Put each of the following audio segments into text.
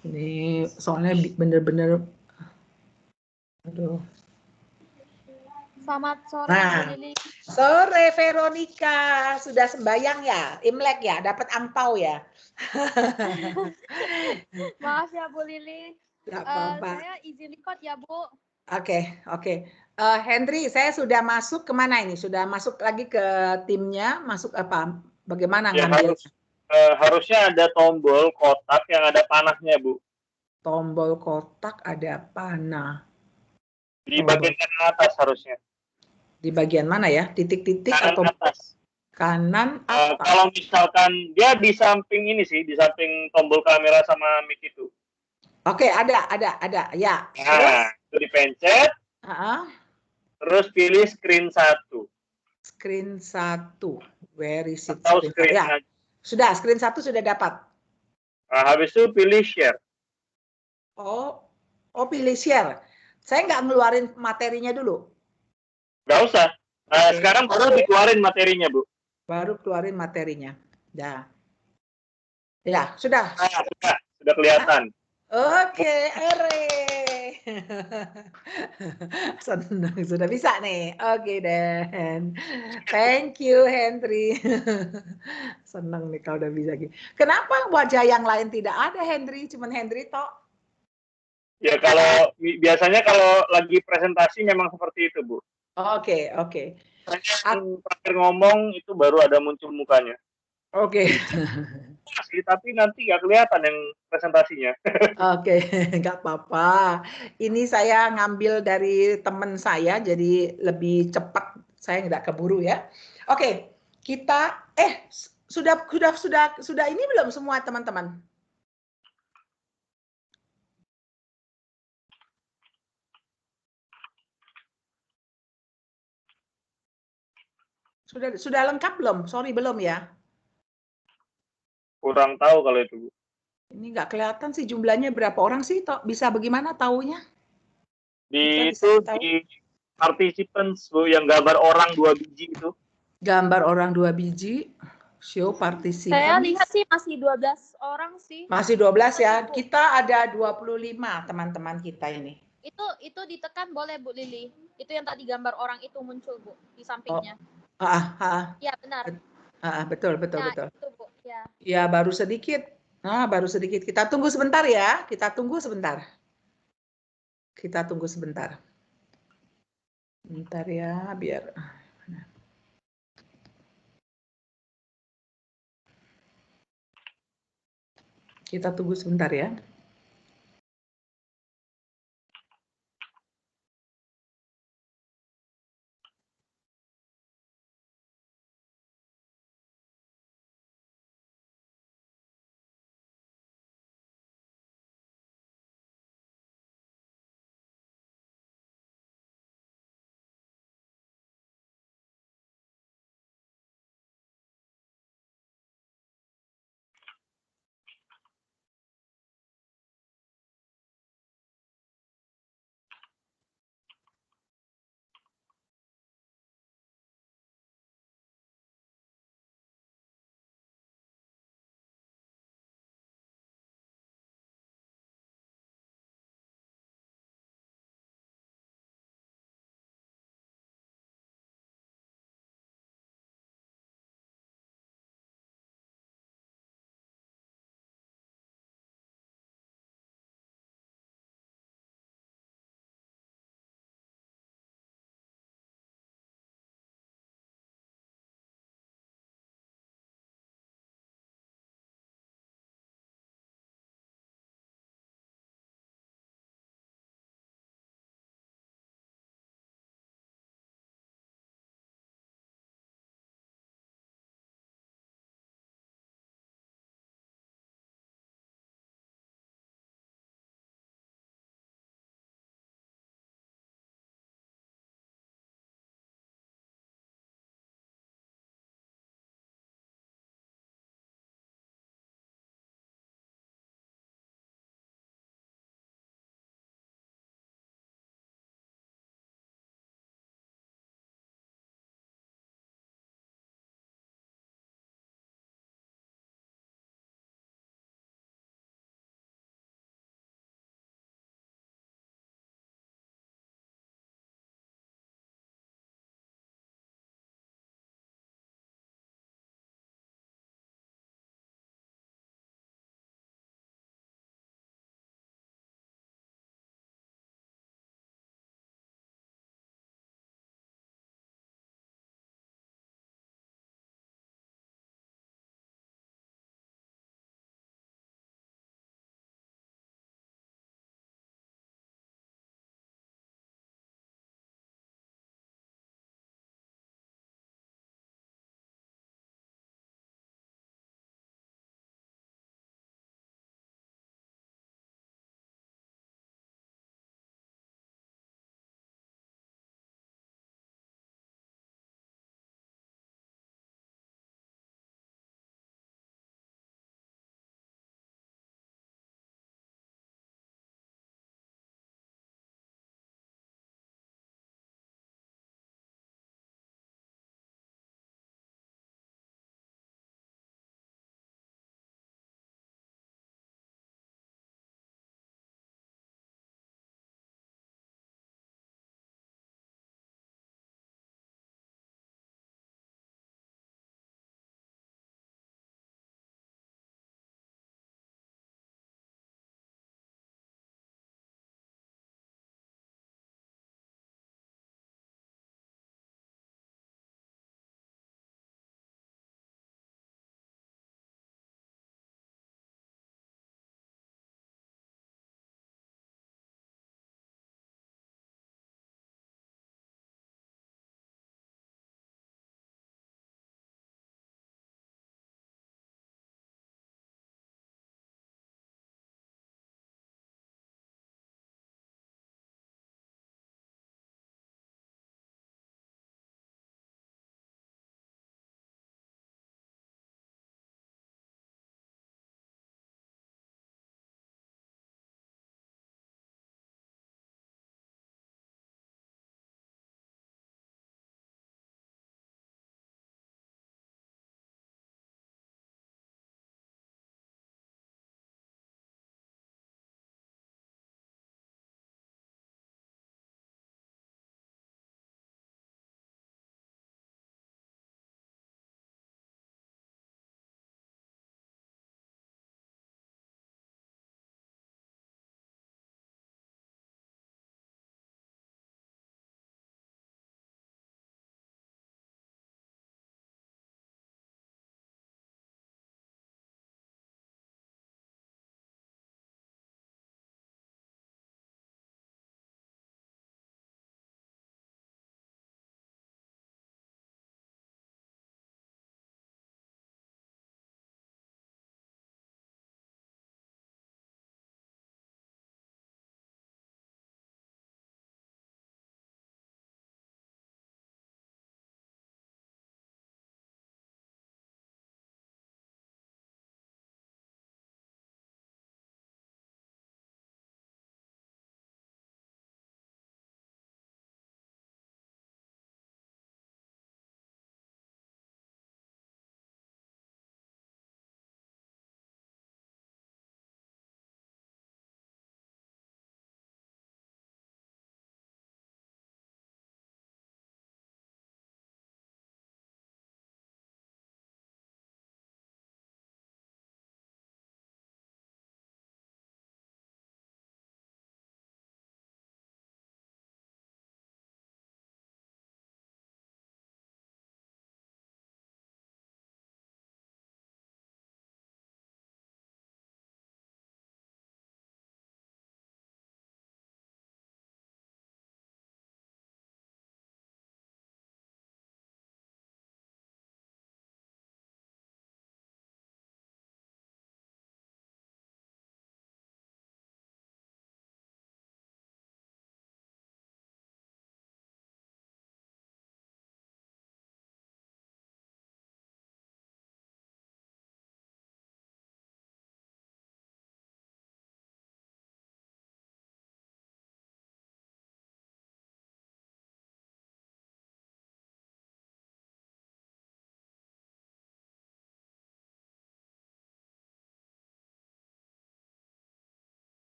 Ini soalnya bener-bener, aduh. Selamat sore, Bu Nah, Lili. sore Veronica, sudah sembayang ya? Imlek ya? Dapat angpau ya? Maaf ya, Bu Lili. Gak apa-apa. Saya izin record ya, Bu. Oke. Henry, saya sudah masuk kemana ini? Sudah masuk lagi ke timnya? Masuk apa? Bagaimana Ya ngambil? harusnya ada tombol kotak yang ada panahnya, Bu. Tombol kotak ada panah. Di Tombol. bagian kanan atas harusnya. Di bagian mana ya? Titik-titik Kanan atau atas. kanan atas? Kalau misalkan dia di samping ini sih, di samping tombol kamera sama mic itu. Oke, ada. Ya. Nah, itu dipencet. Terus pilih screen 1. Screen 1. Where is it? Atau screen ya. aja. Sudah, screen 1 sudah dapat. Nah, habis itu pilih share. Oh, pilih share. Saya nggak ngeluarin materinya dulu. Nggak usah. Sekarang baru dikeluarin materinya, Bu. Baru keluarin materinya. Ya, sudah. Sudah kelihatan. Oke, ere. Senang, sudah bisa nih. Oke, Dan. Thank you, Henry. Senang nih kalau udah bisa gitu. Kenapa wajah yang lain tidak ada, Henry? Cuman Henry toh? Ya, biasanya kalau lagi presentasi memang seperti itu, Bu. Oke. Terakhir ngomong itu baru ada muncul mukanya. Oke. Tapi nanti nggak kelihatan yang presentasinya. Oke, nggak apa-apa. Ini saya ngambil dari teman saya, jadi lebih cepat. Saya nggak keburu ya. Oke, kita sudah ini belum semua teman-teman? Sudah lengkap belum? Sorry belum ya. Kurang tahu kalau itu, Bu. Ini nggak kelihatan sih jumlahnya berapa orang sih? Bisa bagaimana taunya? Di participants, Bu, yang gambar orang 2 biji itu. Gambar orang 2 biji. Show participants. Saya lihat sih masih 12 orang sih. Masih 12 ya. Kita ada 25 teman-teman kita ini. Itu ditekan boleh, Bu Lili. Itu yang tadi gambar orang itu muncul, Bu, di sampingnya. Iya, benar. Betul. Itu, Bu. Ya, baru sedikit. Baru sedikit. Kita tunggu sebentar ya. Kita tunggu sebentar. Bentar ya, biar. Kita tunggu sebentar ya.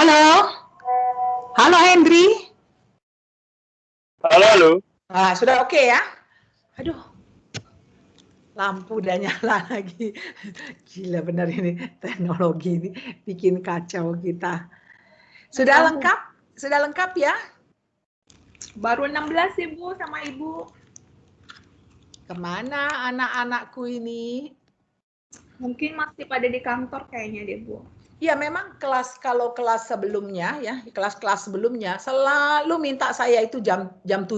Halo? Halo Hendri? Halo. Ah, sudah oke ya? Aduh, lampu udah nyala lagi. Gila benar ini teknologi ini bikin kacau kita. Sudah lengkap? Sudah lengkap ya? Baru 16 Ibu sama Ibu. Kemana anak-anakku ini? Mungkin masih pada di kantor kayaknya deh Bu. Ya memang kalau kelas sebelumnya ya, kelas-kelas sebelumnya selalu minta saya itu jam 7.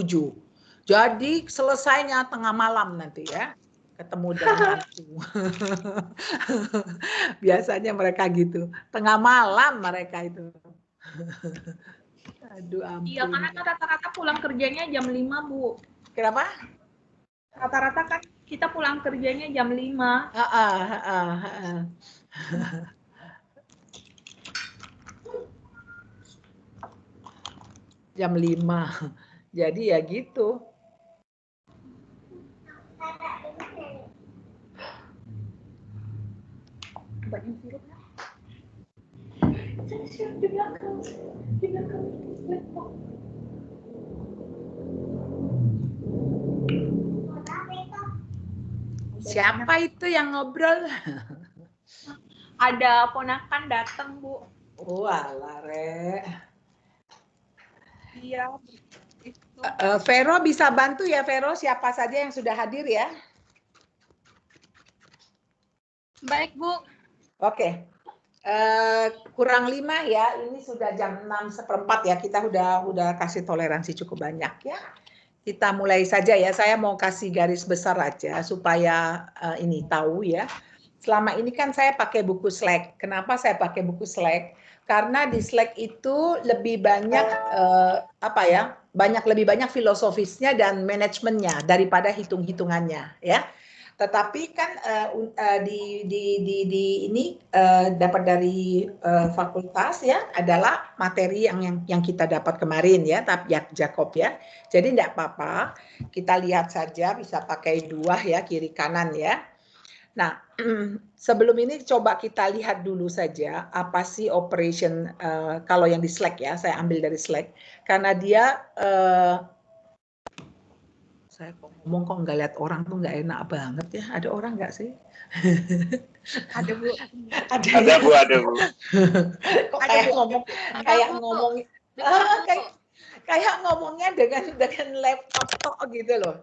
Jadi selesainya tengah malam nanti ya. Ketemu dengan aku. Biasanya mereka gitu. Tengah malam mereka itu. Aduh ampun. Iya, karena kan rata-rata pulang kerjanya jam 5 Bu. Kenapa? Rata-rata kan kita pulang kerjanya jam 5. Jam 5. Jadi ya gitu. Banyak sirup ya. Siapa itu yang ngobrol? Ada ponakan datang Bu. Oh alah Re. Iya. Vero bisa bantu ya Vero, siapa saja yang sudah hadir ya? Baik, Bu. Oke. Kurang 5 ya, ini sudah jam 6:15 ya, kita udah kasih toleransi cukup banyak ya. Kita mulai saja ya, saya mau kasih garis besar aja supaya ini tahu ya. Selama ini kan saya pakai buku Slack. Kenapa saya pakai buku Slack? Karena di Slack itu lebih banyak lebih banyak filosofisnya dan manajemennya daripada hitung-hitungannya ya. Tetapi kan dapat dari fakultas ya adalah materi yang kita dapat kemarin ya, tapi Jakob ya. Jadi enggak apa-apa, kita lihat saja bisa pakai 2 ya, kiri kanan ya. Nah, sebelum ini coba kita lihat dulu saja apa sih operation kalau yang di Slack ya, saya ambil dari Slack karena dia saya ngomong kok nggak lihat orang tuh nggak enak banget ya. Ada orang nggak sih? Ada Bu. Ada Bu. Kok kayak ngomongnya dengan laptop tok gitu loh.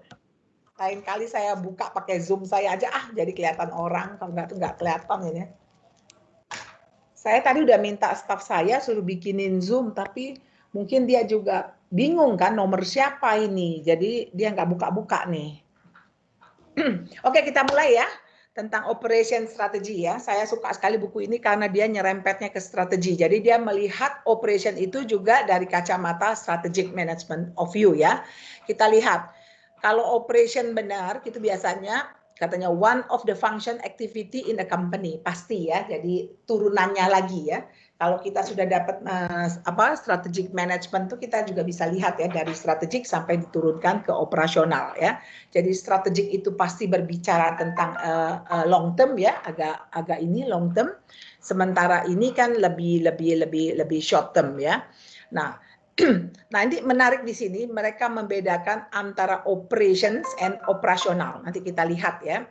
Lain kali saya buka pakai Zoom saya aja jadi kelihatan orang, kalau nggak tuh nggak kelihatan ini. Saya tadi udah minta staff saya suruh bikinin Zoom, tapi mungkin dia juga bingung kan nomor siapa ini, jadi dia nggak buka-buka nih. Oke, kita mulai ya tentang operation strategy ya. Saya suka sekali buku ini karena dia nyerempetnya ke strategi. Jadi dia melihat operation itu juga dari kacamata strategic management of view ya. Kita lihat kalau operation benar itu biasanya katanya one of the function activity in a company, pasti ya. Jadi turunannya lagi ya. Kalau kita sudah dapat strategic management tuh kita juga bisa lihat ya dari strategic sampai diturunkan ke operasional ya. Jadi strategic itu pasti berbicara tentang long term ya, agak ini long term. Sementara ini kan lebih short term ya. Nah, ini menarik di sini mereka membedakan antara operations and operasional. Nanti kita lihat ya.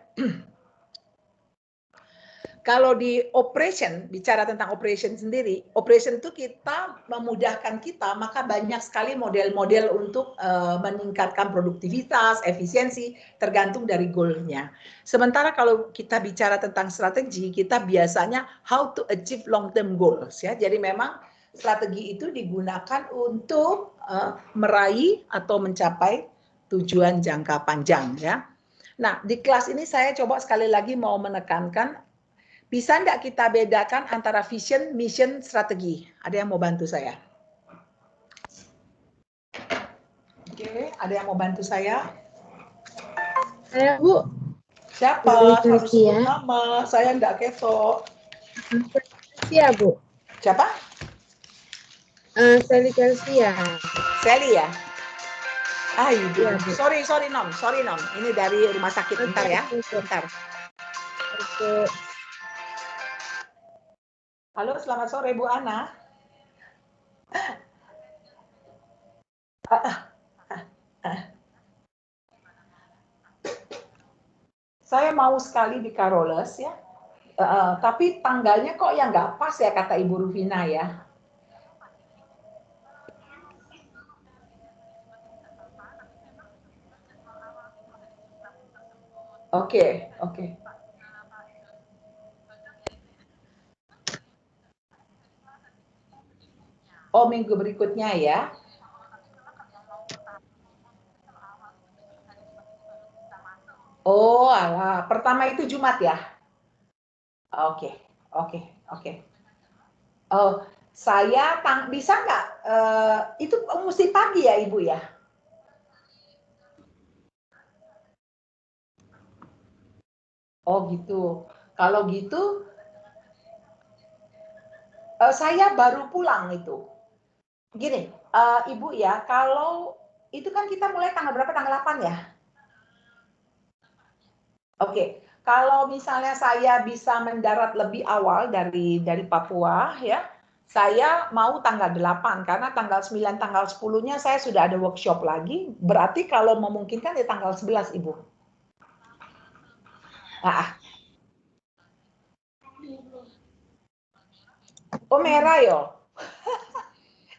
Kalau di operation, bicara tentang operation sendiri, operation itu kita memudahkan kita, maka banyak sekali model-model untuk meningkatkan produktivitas, efisiensi, tergantung dari goal-nya. Sementara kalau kita bicara tentang strategi, kita biasanya how to achieve long-term goals. Ya. Jadi memang strategi itu digunakan untuk meraih atau mencapai tujuan jangka panjang. Ya. Nah, di kelas ini saya coba sekali lagi mau menekankan bisa enggak kita bedakan antara vision, mission, strategi? Ada yang mau bantu saya? Oke, ada yang mau bantu saya? Saya Bu. Siapa? Harus sebut nama. Saya enggak kepo. Iya Bu. Siapa? Sally Kelsia. Sally ya? Ibu. Ya, sorry non. Ini dari rumah sakit. Bentar ya. Bentar. Oke. Halo, selamat sore Bu Ana. Saya mau sekali di Carolus ya, tapi tanggalnya kok yang nggak pas ya kata Ibu Rufina ya. Oke. Oh, minggu berikutnya ya. Oh, alah. Pertama itu Jumat ya? Oke. Oh, saya bisa nggak? Itu mesti pagi ya, Ibu ya? Oh gitu. Kalau gitu, saya baru pulang itu. Gini, Ibu ya, kalau itu kan kita mulai tanggal berapa? Tanggal 8 ya? Oke, kalau misalnya saya bisa mendarat lebih awal dari Papua ya, saya mau tanggal 8 karena tanggal 9, tanggal 10-nya saya sudah ada workshop lagi. Berarti kalau memungkinkan ya tanggal 11, Ibu. Oh merah yo.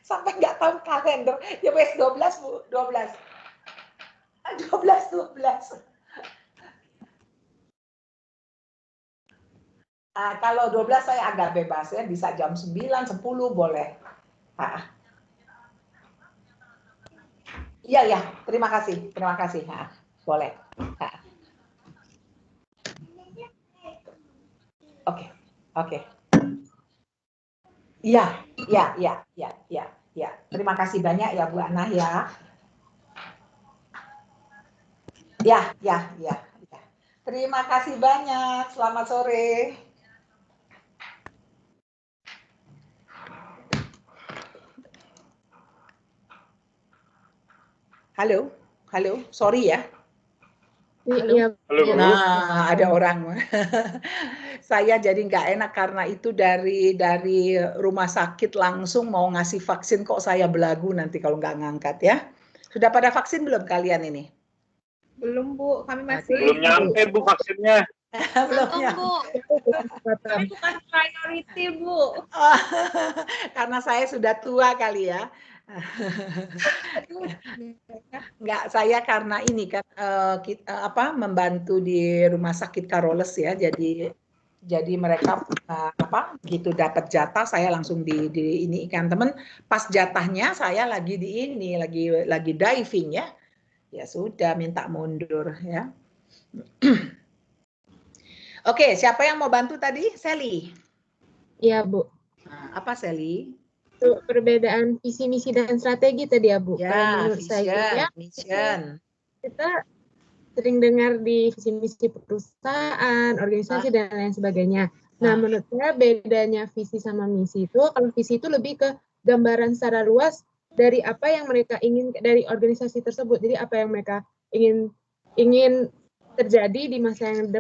Sampai nggak tahu kalender. Ya wes 12, Bu. 12. 12. Kalau 12 saya agak bebas ya, bisa jam 9, 10 boleh. Iya ya, terima kasih. Boleh. Oke. Iya. Terima kasih banyak ya Bu Ana ya. Ya. Terima kasih banyak. Selamat sore. Halo. Sorry ya. Iya. Halo, Bu. Nah, ada orang. Saya jadi nggak enak karena itu dari rumah sakit langsung mau ngasih vaksin kok saya belagu nanti kalau nggak ngangkat ya. Sudah pada vaksin belum kalian ini? Belum, Bu. Kami masih Belum nyampe, Bu, vaksinnya. Belum ya. Bu. Kami bukan priority, Bu. Karena saya sudah tua kali ya. Enggak, saya karena ini kan membantu di rumah sakit Carolus ya. Jadi mereka begitu dapat jatah saya langsung di ini kan teman, pas jatahnya saya lagi di ini lagi diving ya. Ya sudah minta mundur ya. Oke, siapa yang mau bantu tadi? Sally. Iya, Bu. Nah, apa Sally? Untuk perbedaan visi, misi, dan strategi tadi ya, Bu. Ya, Kalau menurut saya, mission. kita sering dengar di visi misi perusahaan, organisasi, dan lain sebagainya. Nah, menurut saya bedanya visi sama misi itu, kalau visi itu lebih ke gambaran secara luas dari apa yang mereka ingin dari organisasi tersebut. Jadi apa yang mereka ingin terjadi di masa yang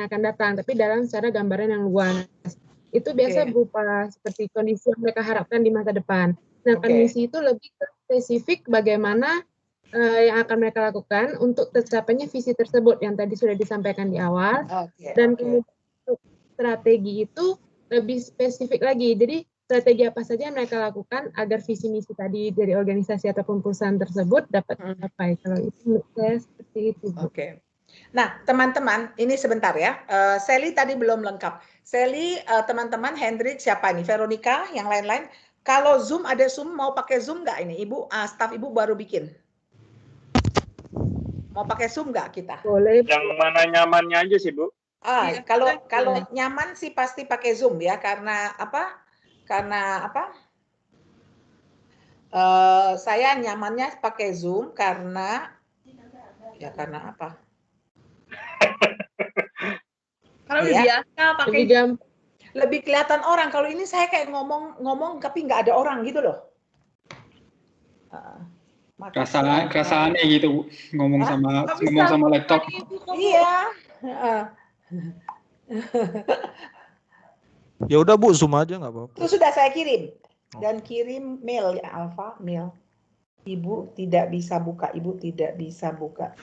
akan datang, tapi dalam secara gambaran yang luas. Itu biasa berupa seperti kondisi yang mereka harapkan di masa depan. Nah, misi itu lebih spesifik bagaimana yang akan mereka lakukan untuk tercapainya visi tersebut yang tadi sudah disampaikan di awal. Dan kemudian untuk strategi itu lebih spesifik lagi. Jadi strategi apa saja yang mereka lakukan agar visi misi tadi dari organisasi ataupun perusahaan tersebut dapat tercapai. Kalau itu menurut saya seperti itu. Oke. Nah, teman-teman, ini sebentar ya. Sally tadi belum lengkap. Sally, teman-teman, Hendrik, siapa nih? Veronica, yang lain-lain. Kalau Zoom, ada Zoom, mau pakai Zoom nggak ini? Ibu, staf Ibu baru bikin. Mau pakai Zoom nggak kita? Boleh. Yang mana nyamannya aja sih, Bu. Kalau nyaman sih pasti pakai Zoom ya, karena apa? Saya nyamannya pakai Zoom karena apa? Kalau biasa pakai lebih kelihatan orang. Kalau ini saya kayak ngomong tapi nggak ada orang gitu loh. Kerasa aneh gitu ngomong sama laptop. Iya. Ya udah Bu, Zoom aja nggak apa-apa. Itu sudah saya kirim dan kirim mail ya, Alfa mail. Ibu tidak bisa buka, Ibu tidak bisa buka.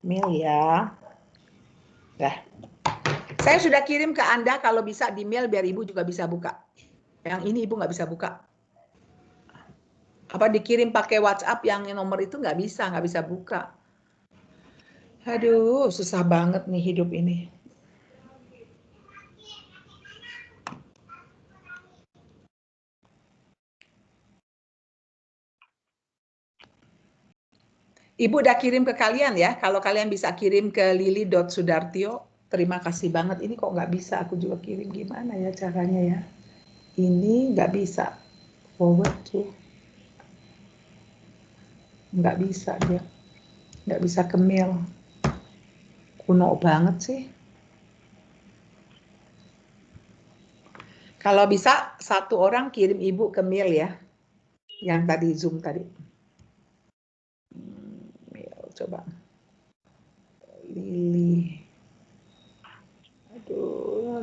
Mail ya. Dah. Saya sudah kirim ke Anda, kalau bisa di mail biar Ibu juga bisa buka. Yang ini Ibu nggak bisa buka. Apa dikirim pakai WhatsApp yang nomor itu nggak bisa buka. Aduh, susah banget nih hidup ini. Ibu udah kirim ke kalian ya. Kalau kalian bisa kirim ke lili.sudartio, terima kasih banget. Ini kok nggak bisa aku juga kirim, gimana ya caranya ya? Ini nggak bisa. Forward to. Nggak bisa dia. Nggak bisa ke mail. Kuno banget sih. Kalau bisa, satu orang kirim Ibu ke mail ya. Yang tadi Zoom tadi. Mail, coba. Lili. Aduh,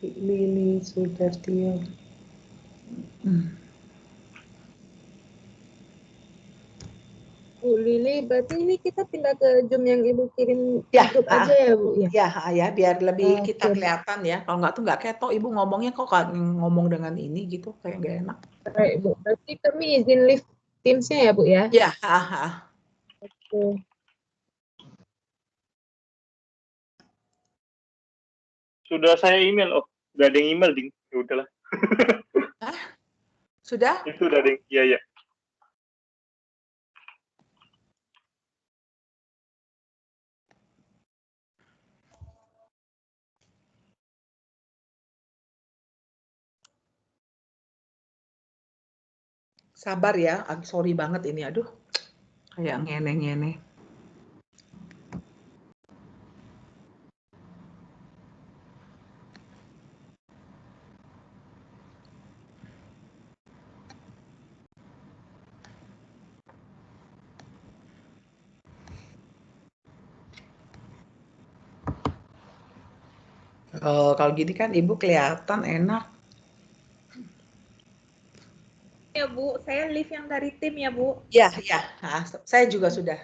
Lili Sudartio. Bu Lili, berarti ini kita pindah ke Zoom yang Ibu kirim Ya, grup aja ya, Bu? Ya, biar lebih kita Oke. kelihatan ya. Kalau nggak tuh nggak ketok, Ibu ngomongnya kok ngomong dengan ini gitu, kayak nggak enak. Baik, Bu. Berarti kami izin live Teams-nya ya, Bu ya? Ya, Oke. Sudah saya email, udah ada yang email, Ding. Ya udahlah. Sudah? Itu udah ada yang, iya. Sabar ya, sorry banget ini, aduh. Kayak ngene-ngene. Kalau gini kan Ibu kelihatan enak. Ya Bu, saya live yang dari tim ya Bu. Ya, saya juga sudah.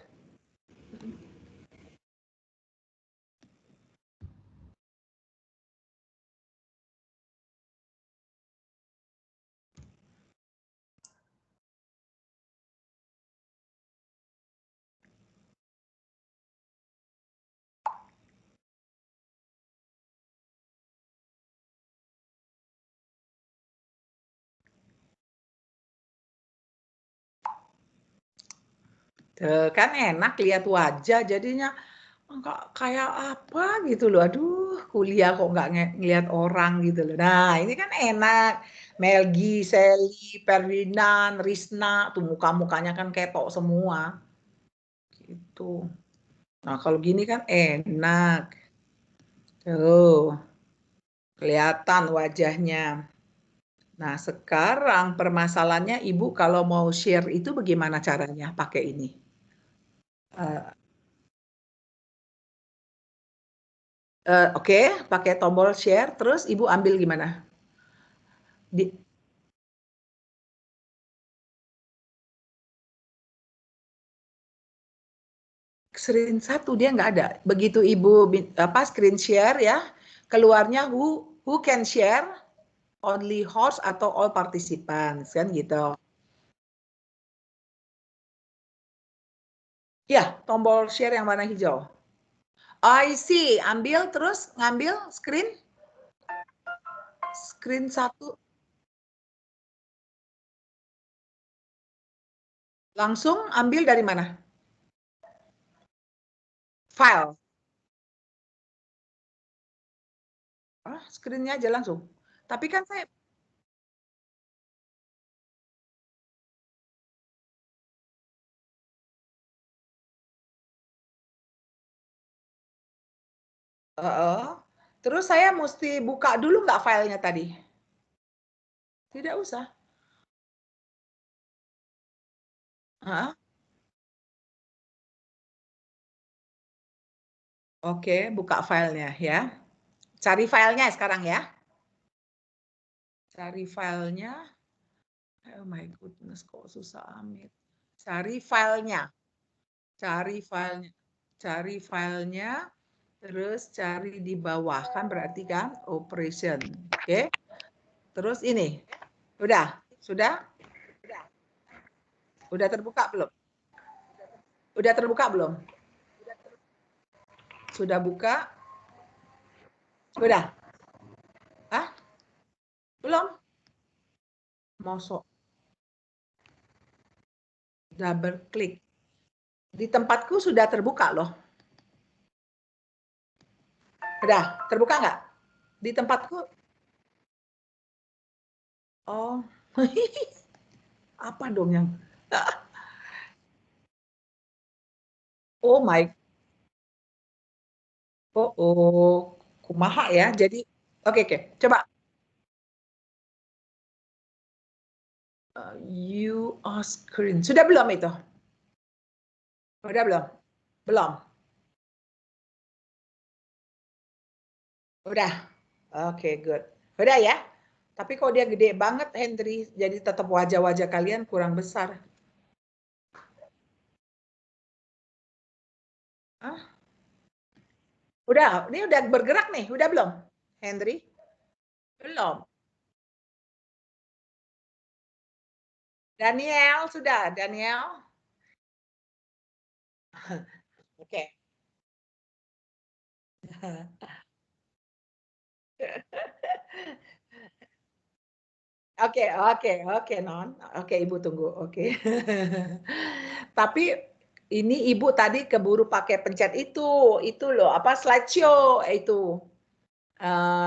Kan enak lihat wajah, jadinya kayak apa gitu loh. Aduh, kuliah kok nggak ngelihat orang gitu loh. Nah, ini kan enak. Melgi, Sally, Ferdinand, Risna, tuh muka-mukanya kan ketok semua. Gitu. Nah, kalau gini kan enak. Tuh, kelihatan wajahnya. Nah, sekarang permasalahannya Ibu kalau mau share itu bagaimana caranya pakai ini? Oke, pakai tombol share, terus Ibu ambil gimana? Screen satu dia nggak ada. Begitu Ibu screen share ya, keluarnya who can share, only host atau all participants kan gitu. Ya, tombol share yang warna hijau. I see, ambil terus ngambil screen satu. Langsung ambil dari mana? File. Screen-nya aja langsung. Tapi kan saya terus saya mesti buka dulu nggak filenya tadi? Tidak usah. Oke, buka filenya ya. Cari filenya sekarang ya. Cari filenya. Oh my goodness, kok susah amat. Cari filenya. Cari filenya, terus cari di bawah, kan berarti kan operation. Oke. Terus ini. Udah? Sudah? Udah terbuka belum? Udah terbuka belum? Sudah buka? Sudah? Hah? Belum? Mosok. Double klik. Di tempatku sudah terbuka loh. Udah, terbuka nggak? Di tempatku. Oh. Apa dong yang... Oh my. Oh. Kumaha ya. Jadi, oke. Coba. You are screen. Sudah belum itu? Udah belum? Belum. Udah. Oke, good. Udah ya. Tapi kok dia gede banget, Hendry, jadi tetap wajah-wajah kalian kurang besar. Hah? Udah, ini udah bergerak nih, udah belum, Hendry? Belum. Daniel, sudah, Daniel? Oke. Oke, Non. Oke, Ibu tunggu. Oke. Tapi ini Ibu tadi keburu pakai pencet itu loh, apa slideshow itu,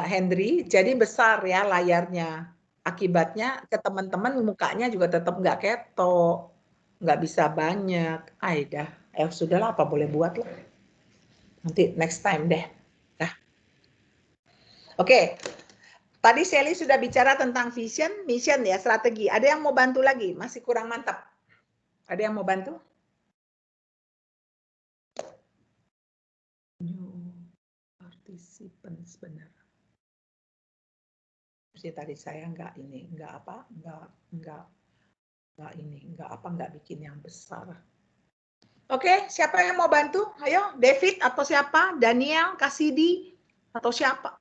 Hendry. Jadi besar ya layarnya. Akibatnya ke teman-teman mukanya juga tetap nggak ketok, nggak bisa banyak. Dah, sudahlah, apa boleh buat lah. Nanti next time deh. Nah, oke. Tadi Sally sudah bicara tentang vision, mission ya, strategi. Ada yang mau bantu lagi? Masih kurang mantap. Ada yang mau bantu? New participants, benar. Tadi saya nggak bikin yang besar. Oke, siapa yang mau bantu? Ayo, David atau siapa? Daniel, Kasidi atau siapa?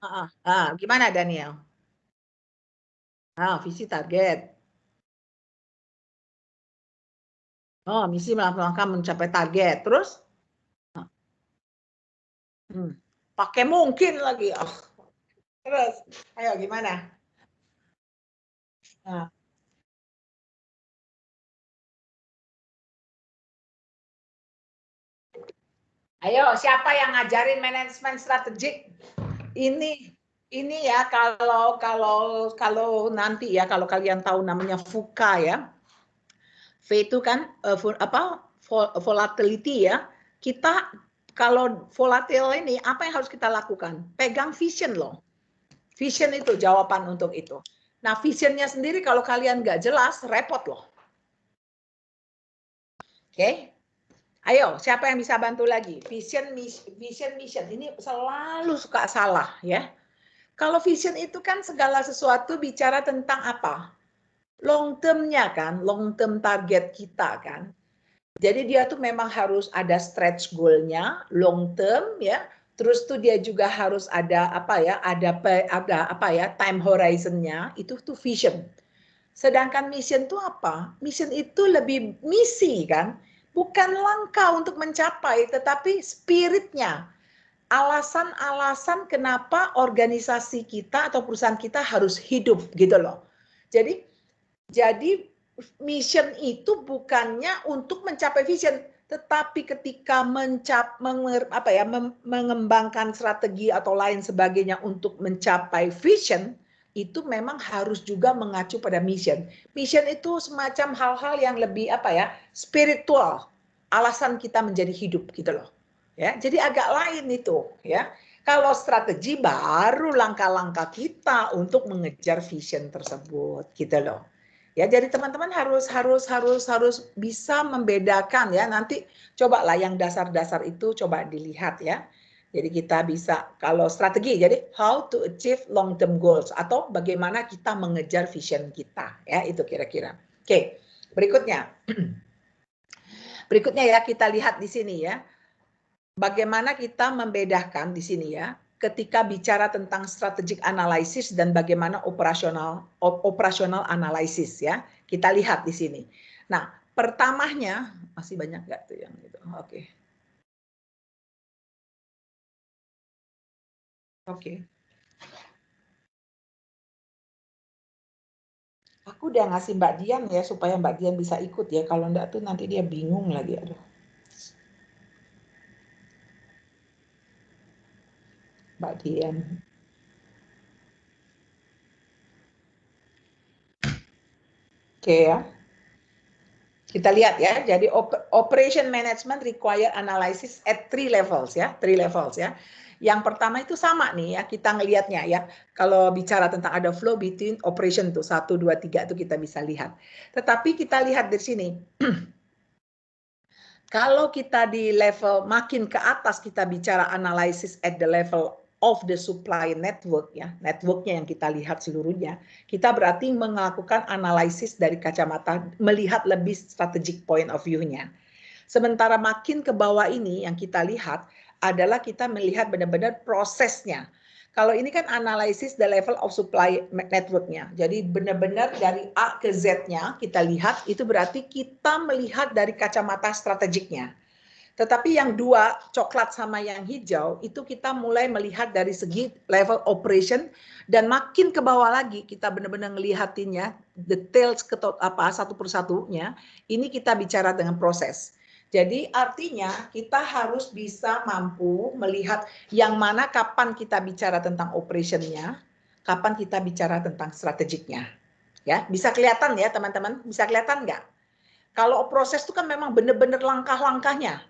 Gimana Daniel? Visi target. Misi melangkah mencapai target. Terus? Pakai mungkin lagi. Terus, ayo gimana? Ayo, siapa yang ngajarin manajemen strategik? Ini ya, kalau nanti ya, kalau kalian tahu namanya VUCA ya. V itu kan volatility ya. Kita kalau volatil ini, apa yang harus kita lakukan? Pegang vision loh. Vision itu jawaban untuk itu. Nah, visionnya sendiri kalau kalian nggak jelas, repot loh. Oke. Ayo, siapa yang bisa bantu lagi? Vision, mission. Ini selalu suka salah ya. Kalau vision itu kan segala sesuatu bicara tentang apa? Long term-nya kan, long term target kita kan. Jadi dia tuh memang harus ada stretch goal-nya, long term ya. Terus tuh dia juga harus ada time horizon-nya, itu tuh vision. Sedangkan mission itu apa? Mission itu lebih misi kan, bukan langkah untuk mencapai, tetapi spiritnya. Alasan-alasan kenapa organisasi kita atau perusahaan kita harus hidup gitu loh. Jadi mission itu bukannya untuk mencapai vision, tetapi ketika mengembangkan strategi atau lain sebagainya untuk mencapai vision, itu memang harus juga mengacu pada mission. Mission itu semacam hal-hal yang lebih spiritual, alasan kita menjadi hidup gitu loh. Ya, jadi agak lain itu ya. Kalau strategi baru langkah-langkah kita untuk mengejar vision tersebut gitu loh. Ya, jadi teman-teman harus bisa membedakan ya. Nanti cobalah yang dasar-dasar itu coba dilihat ya. Jadi kita bisa, kalau strategi, jadi how to achieve long term goals atau bagaimana kita mengejar vision kita ya, itu kira-kira. Oke, berikutnya. Berikutnya ya, kita lihat di sini ya. Bagaimana kita membedakan di sini ya, ketika bicara tentang strategic analysis dan bagaimana operasional analysis ya. Kita lihat di sini. Nah, pertamanya masih banyak nggak tuh yang gitu. Oke. Oke. Aku udah ngasih Mbak Dian ya supaya Mbak Dian bisa ikut ya. Kalau enggak tuh nanti dia bingung lagi. Aduh. Mbak Dian. Oke ya. Kita lihat ya. Jadi operation management require analysis at 3 levels ya. 3 levels ya. Yang pertama itu sama nih ya, kita ngelihatnya ya. Kalau bicara tentang ada flow between operation tuh 1, 2, 3 itu kita bisa lihat. Tetapi kita lihat di sini. Kalau kita di level makin ke atas kita bicara analysis at the level of the supply network ya, networknya yang kita lihat seluruhnya, kita berarti melakukan analisis dari kacamata melihat lebih strategic point of view-nya. Sementara makin ke bawah ini yang kita lihat adalah kita melihat benar-benar prosesnya. Kalau ini kan analisis the level of supply network-nya. Jadi benar-benar dari A ke Z-nya kita lihat, itu berarti kita melihat dari kacamata strategiknya. Tetapi yang dua, coklat sama yang hijau, itu kita mulai melihat dari segi level operation, dan makin ke bawah lagi kita benar-benar ngelihatinnya, details satu persatunya, ini kita bicara dengan proses. Jadi artinya kita harus bisa mampu melihat yang mana kapan kita bicara tentang operationnya, kapan kita bicara tentang strategiknya. Ya, bisa kelihatan ya teman-teman, bisa kelihatan nggak? Kalau proses itu kan memang benar-benar langkah-langkahnya,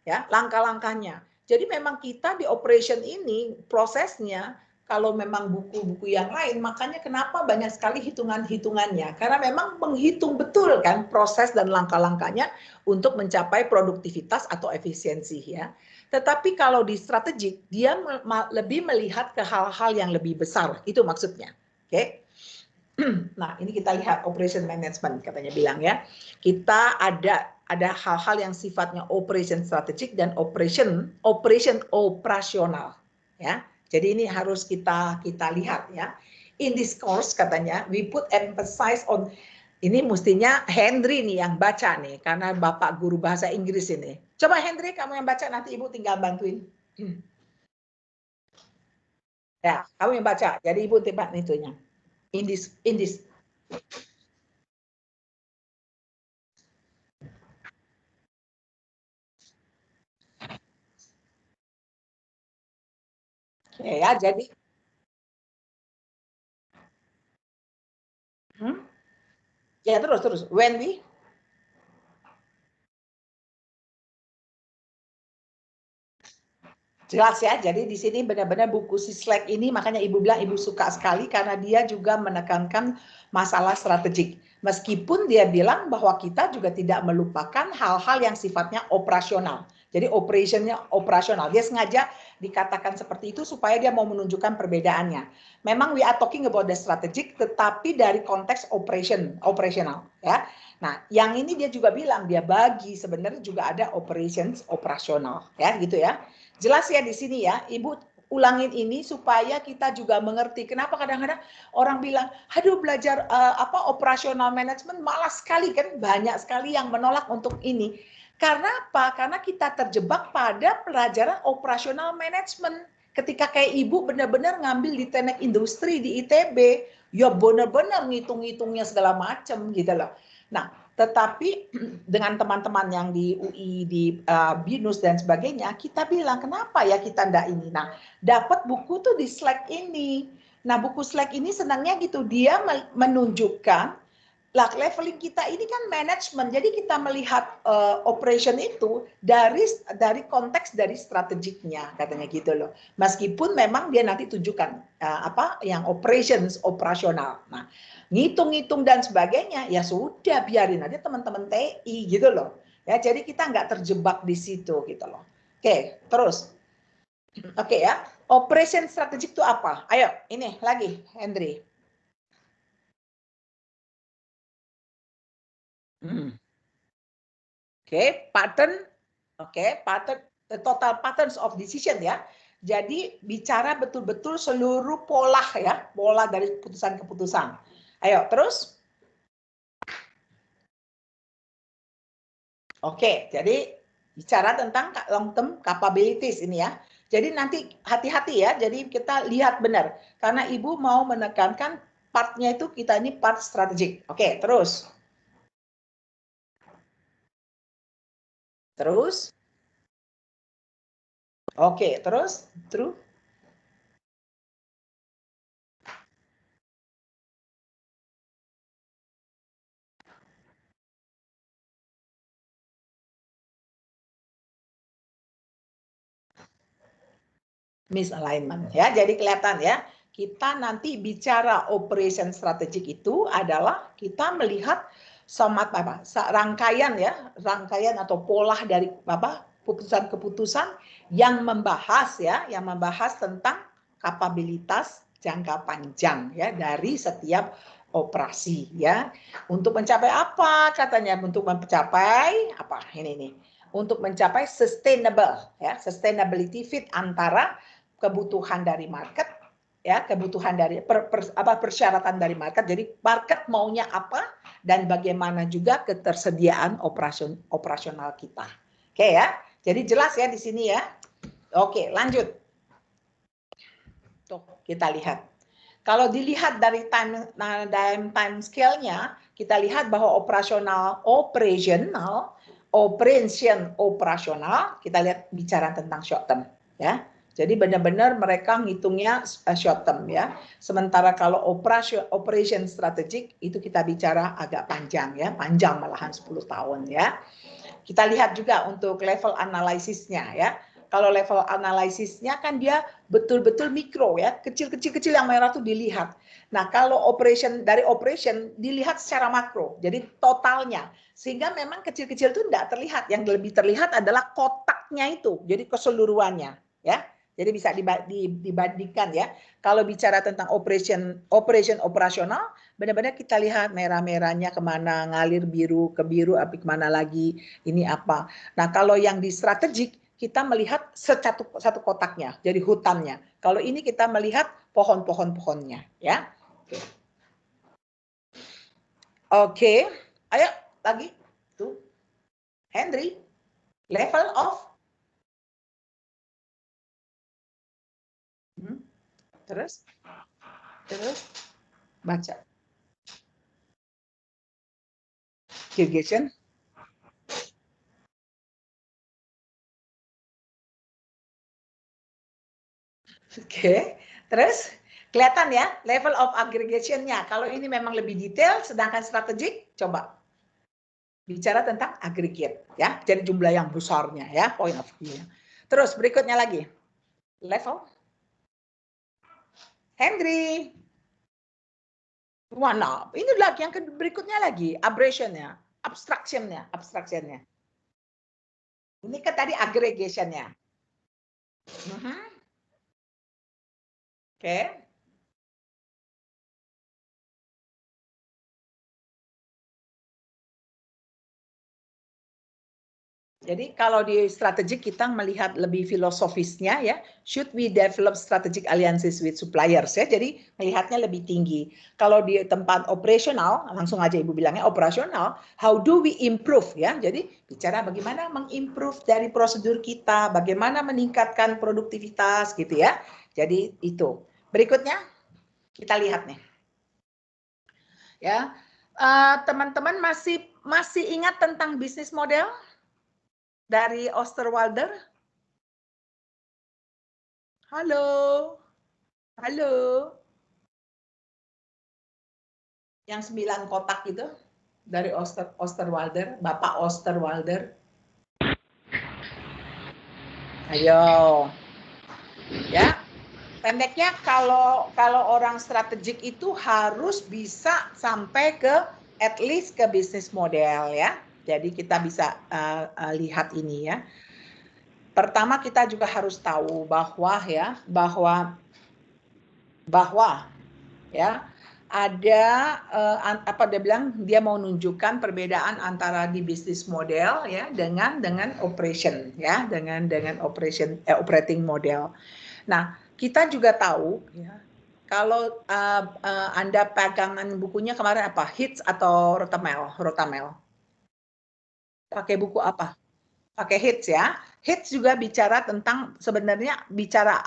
ya langkah-langkahnya. Jadi memang kita di operation ini prosesnya, kalau memang buku-buku yang lain, makanya kenapa banyak sekali hitungan-hitungannya, karena memang menghitung betul kan proses dan langkah-langkahnya untuk mencapai produktivitas atau efisiensi ya. Tetapi kalau di strategik dia lebih melihat ke hal-hal yang lebih besar, itu maksudnya. Oke. Nah, ini kita lihat operation management katanya bilang ya. Kita ada hal-hal yang sifatnya operation strategik dan operation operasional ya. Jadi ini harus kita lihat ya. In this course katanya we put emphasis on, ini mestinya Henry nih yang baca nih karena Bapak guru bahasa Inggris ini. Coba Henry kamu yang baca, nanti Ibu tinggal bantuin. Ya, kamu yang baca. Jadi Ibu tiba itunya. In this ya, jadi ya terus when we jelas ya. Jadi di sini benar-benar buku Sislek ini makanya Ibu bilang Ibu suka sekali karena dia juga menekankan masalah strategik. Meskipun dia bilang bahwa kita juga tidak melupakan hal-hal yang sifatnya operasional. Jadi operationnya operasional. Dia sengaja dikatakan seperti itu supaya dia mau menunjukkan perbedaannya. Memang we are talking about the strategic, tetapi dari konteks operational ya. Nah, yang ini dia juga bilang dia bagi sebenarnya juga ada operations operasional ya gitu ya. Jelas ya di sini ya, Ibu ulangin ini supaya kita juga mengerti kenapa kadang-kadang orang bilang, aduh belajar operasional manajemen malas sekali kan, banyak sekali yang menolak untuk ini. Karena apa? Karena kita terjebak pada pelajaran operasional manajemen. Ketika kayak Ibu benar-benar ngambil di teknik industri di ITB, ya benar-benar ngitung-ngitungnya segala macam gitu loh. Nah, tetapi dengan teman-teman yang di UI, di BINUS dan sebagainya, kita bilang kenapa ya kita ndak ini. Nah, dapat buku tuh di Slack ini. Nah, buku Slack ini senangnya gitu, dia menunjukkan leveling kita ini kan manajemen, jadi kita melihat operation itu dari konteks dari strategiknya katanya gitu loh. Meskipun memang dia nanti tunjukkan yang operasional. Nah, ngitung-ngitung dan sebagainya ya sudah biarin aja teman-teman TI gitu loh. Ya, jadi kita nggak terjebak di situ gitu loh. Oke, terus. Oke ya, operation strategik itu apa? Ayo, ini lagi Henry. Pattern, pattern, total patterns of decision ya. Jadi bicara betul-betul seluruh pola ya, pola dari keputusan-keputusan. Ayo terus. Jadi bicara tentang long term capabilities ini ya. Jadi nanti hati-hati ya. Jadi kita lihat benar karena Ibu mau menekankan partnya itu kita ini part strategik. Terus. Terus. Terus. Misalignment ya. Jadi kelihatan ya. Kita nanti bicara operation strategik itu adalah kita melihat rangkaian ya, rangkaian atau pola dari keputusan-keputusan yang membahas tentang kapabilitas jangka panjang ya dari setiap operasi ya. Untuk mencapai apa katanya? Untuk mencapai apa? Ini nih. Untuk mencapai sustainability fit antara kebutuhan dari market ya, kebutuhan dari persyaratan dari market. Jadi market maunya apa dan bagaimana juga ketersediaan operasional kita. Ya. Jadi jelas ya di sini ya. Lanjut. Tuh, kita lihat. Kalau dilihat dari time scale-nya, kita lihat bahwa operasional, kita lihat bicara tentang short term ya. Jadi benar-benar mereka ngitungnya short term ya. Sementara kalau operation strategik itu kita bicara agak panjang ya, panjang malahan 10 tahun ya. Kita lihat juga untuk level analisisnya ya. Kalau level analisisnya kan dia betul-betul mikro ya, kecil-kecil yang merah tuh dilihat. Nah, kalau dari operation dilihat secara makro, jadi totalnya. Sehingga memang kecil-kecil itu tidak terlihat, yang lebih terlihat adalah kotaknya itu, jadi keseluruhannya ya. Jadi bisa dibandingkan ya. Kalau bicara tentang operation operasional, benar-benar kita lihat merah-merahnya kemana, ngalir biru ke biru, kemana lagi, ini apa. Nah, kalau yang di strategik, kita melihat satu kotaknya, jadi hutannya. Kalau ini kita melihat pohonnya, ya. Oke, ayo lagi. Tuh, Henry, level of. Terus baca. Irrigation. Terus kelihatan ya level of aggregation-nya. Kalau ini memang lebih detail, sedangkan strategik, coba bicara tentang aggregate ya. Jadi jumlah yang besarnya ya, point of view-nya. Terus berikutnya lagi. Level. Henry. Mana? Ini lagi yang berikutnya lagi, abrasion-nya, abstraction-nya. Ini kan tadi aggregation-nya. Oke. Jadi kalau di strategik kita melihat lebih filosofisnya ya, should we develop strategic alliances with suppliers ya, jadi melihatnya lebih tinggi. Kalau di tempat operasional, langsung aja Ibu bilangnya operasional, how do we improve ya, jadi bicara bagaimana mengimprove dari prosedur kita, bagaimana meningkatkan produktivitas gitu ya, jadi itu. Berikutnya kita lihat nih. Ya, teman-teman masih ingat tentang bisnis model dari Osterwalder? Halo. Yang 9 kotak itu dari Osterwalder, Bapak Osterwalder. Ayo. Ya. Pendeknya kalau orang strategik itu harus bisa sampai ke at least ke bisnis model ya. Jadi kita bisa lihat ini ya. Pertama kita juga harus tahu bahwa ada apa dia bilang, dia mau nunjukkan perbedaan antara di bisnis model ya dengan operation ya, dengan operating model. Nah, kita juga tahu ya, kalau Anda pegangan bukunya kemarin apa? Hits atau Rotamel? Pakai buku apa? Pakai Hits ya. Hits juga bicara tentang, sebenarnya bicara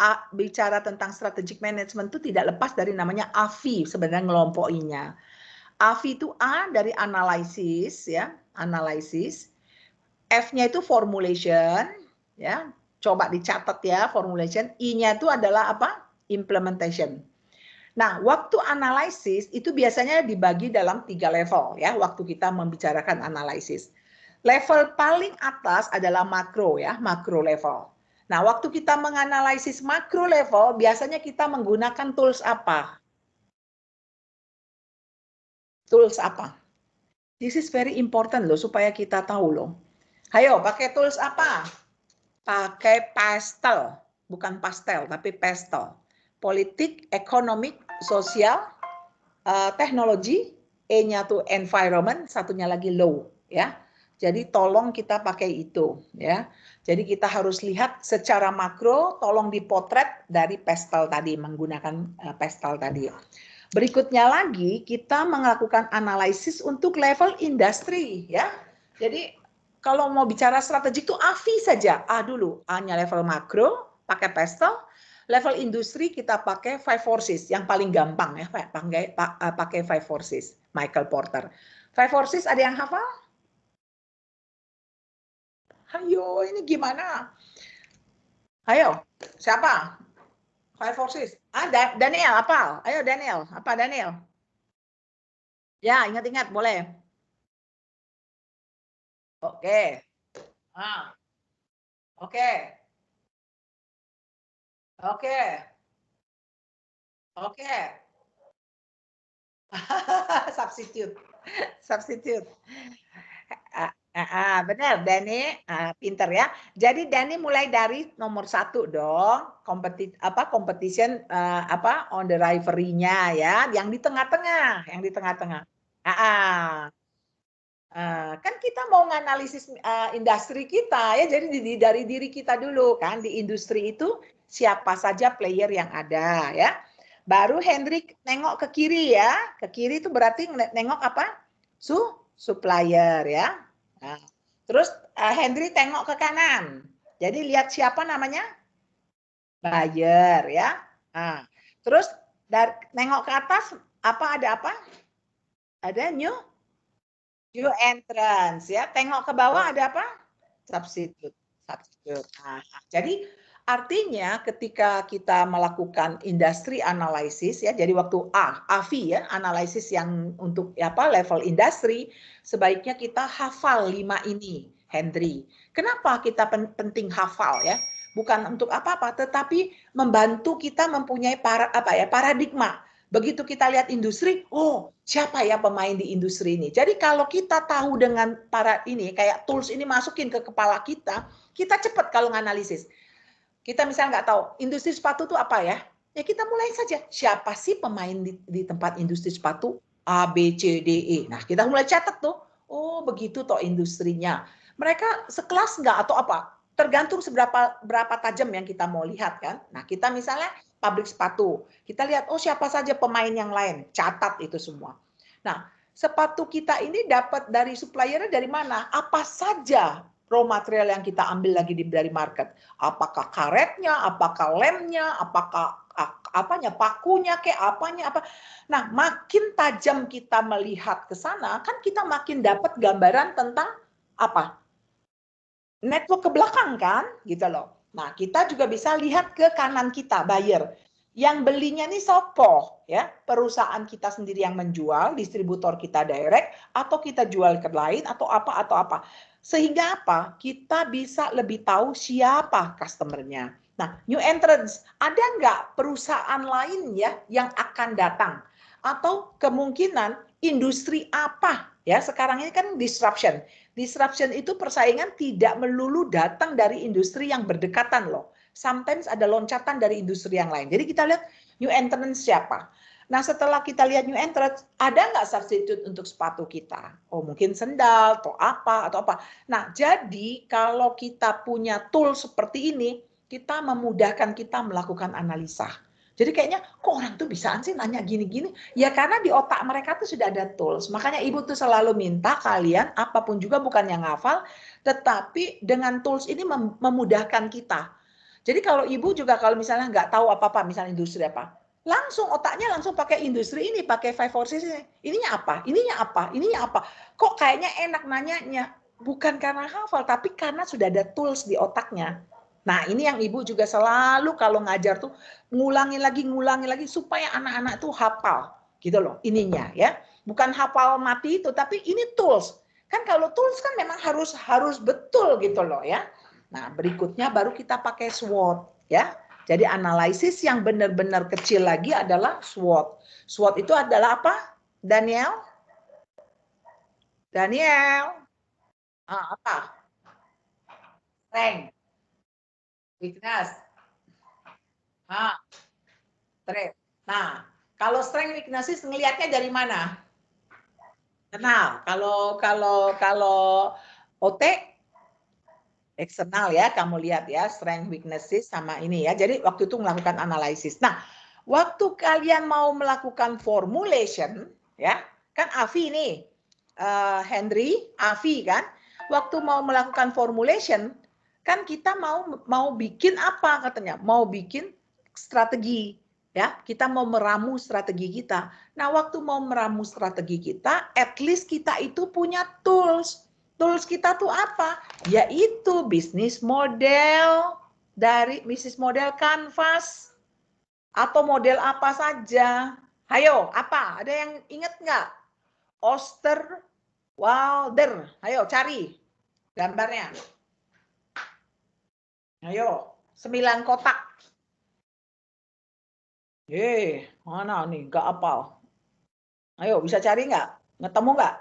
tentang strategic management itu tidak lepas dari namanya AVI sebenarnya ngelompokinya. AVI itu A dari analysis ya, analisis. F-nya itu formulation ya. Coba dicatat ya, formulation. I-nya itu adalah apa? Implementation. Nah, waktu analisis itu biasanya dibagi dalam 3 level ya, waktu kita membicarakan analisis. Level paling atas adalah makro ya, makro level. Nah, waktu kita menganalisis makro level, biasanya kita menggunakan tools apa? Tools apa? This is very important loh, supaya kita tahu loh. Ayo, pakai tools apa? Pakai pastel, bukan pastel, tapi pastel. Politik, ekonomik, sosial, teknologi, E-nya tuh environment, satunya lagi law ya. Jadi tolong kita pakai itu ya. Jadi kita harus lihat secara makro, tolong dipotret dari pastel tadi, menggunakan pastel tadi. Berikutnya lagi kita melakukan analisis untuk level industri ya. Jadi kalau mau bicara strategi itu AVI saja. A dulu, A-nya level makro, pakai pastel. Level industri kita pakai 5 forces, yang paling gampang ya, pakai 5 forces, Michael Porter. 5 forces ada yang hafal? Ayo, ini gimana? Ayo, siapa? 5 forces. Daniel, hafal. Ayo Daniel, apa Daniel? Ya, ingat-ingat, boleh. Oke. Oke. Oke. Oke. Substitute. Benar, Dani, pinter ya. Jadi Dani mulai dari nomor 1 dong, competition on the rivalry-nya ya, yang di tengah-tengah, kan kita mau nganalisis industri kita ya, jadi dari diri kita dulu kan, di industri itu siapa saja player yang ada ya. Baru Hendrik nengok ke kiri ya, ke kiri itu berarti nengok apa? Supplier ya. Nah, terus Hendrik tengok ke kanan, jadi lihat siapa namanya? Buyer ya. Nah, terus nengok ke atas, ada apa? Ada new entrance ya. Tengok ke bawah ada apa? Substitute. Nah, jadi artinya ketika kita melakukan industri analisis ya, jadi waktu AVI ya, analisis yang untuk level industri, sebaiknya kita hafal 5 ini, Hendri. Kenapa kita penting hafal ya? Bukan untuk apa-apa, tetapi membantu kita mempunyai paradigma. Begitu kita lihat industri, oh siapa ya pemain di industri ini. Jadi kalau kita tahu dengan kayak tools ini masukin ke kepala kita cepat kalau nganalisis. Kita misalnya nggak tahu industri sepatu itu apa ya, kita mulai saja. Siapa sih pemain di tempat industri sepatu? A, B, C, D, E. Nah kita mulai catat tuh, oh begitu toh industrinya. Mereka sekelas nggak atau apa? Tergantung berapa tajam yang kita mau lihat kan. Nah kita misalnya pabrik sepatu, kita lihat oh siapa saja pemain yang lain, catat itu semua. Nah sepatu kita ini dapat dari suppliernya dari mana? Apa saja raw material yang kita ambil lagi dari market? Apakah karetnya, apakah lemnya, apakah pakunya, apa? Nah makin tajam kita melihat ke sana, kan kita makin dapat gambaran tentang apa? Network ke belakang kan, gitu loh. Nah, kita juga bisa lihat ke kanan kita, buyer. Yang belinya nih sopo, ya. Perusahaan kita sendiri yang menjual, distributor kita direct, atau kita jual ke lain, atau apa. Sehingga apa? Kita bisa lebih tahu siapa customer-nya. Nah, new entrance, ada nggak perusahaan lain ya yang akan datang? Atau kemungkinan industri apa? Ya, sekarang ini kan disruption. Disruption itu persaingan tidak melulu datang dari industri yang berdekatan loh. Sometimes ada loncatan dari industri yang lain. Jadi kita lihat new entrance siapa. Nah, setelah kita lihat new entrant, ada nggak substitute untuk sepatu kita? Oh, mungkin sendal atau apa. Nah, jadi kalau kita punya tool seperti ini, kita memudahkan kita melakukan analisa. Jadi kayaknya, kok orang tuh bisaan sih nanya gini-gini? Ya karena di otak mereka tuh sudah ada tools. Makanya Ibu tuh selalu minta kalian, apapun juga bukan yang hafal, tetapi dengan tools ini memudahkan kita. Jadi kalau Ibu juga kalau misalnya nggak tahu apa-apa, misalnya industri apa, langsung otaknya langsung pakai industri ini, pakai 5 forces ini. Ininya apa? Ininya apa? Ininya apa? Kok kayaknya enak nanyanya? Bukan karena hafal, tapi karena sudah ada tools di otaknya. Nah, ini yang Ibu juga selalu kalau ngajar tuh ngulangin lagi supaya anak-anak tuh hafal gitu loh ininya ya. Bukan hafal mati itu, tapi ini tools. Kan kalau tools kan memang harus betul gitu loh ya. Nah, berikutnya baru kita pakai SWOT ya. Jadi analisis yang benar-benar kecil lagi adalah SWOT. SWOT itu adalah apa? Daniel? Apa? Strength. Weakness. Strength. Nah, kalau strength weaknesses ngelihatnya dari mana? Kenal. Kalau OT eksternal ya, kamu lihat ya, strength weaknesses sama ini ya. Jadi waktu itu melakukan analisis. Nah, waktu kalian mau melakukan formulation ya, kan Avi nih, Henry, Avi kan, waktu mau melakukan formulation kan kita mau bikin apa katanya? Mau bikin strategi ya. Kita mau meramu strategi kita. Nah, waktu mau meramu strategi kita, at least kita itu punya tools. Tools kita tuh apa? Yaitu bisnis model dari bisnis model Canvas atau model apa saja. Ayo, apa? Ada yang ingat nggak? Osterwalder. Ayo cari gambarnya. Ayo, 9 kotak. Mana nih? Nggak hafal. Ayo, bisa cari nggak? Ketemu nggak?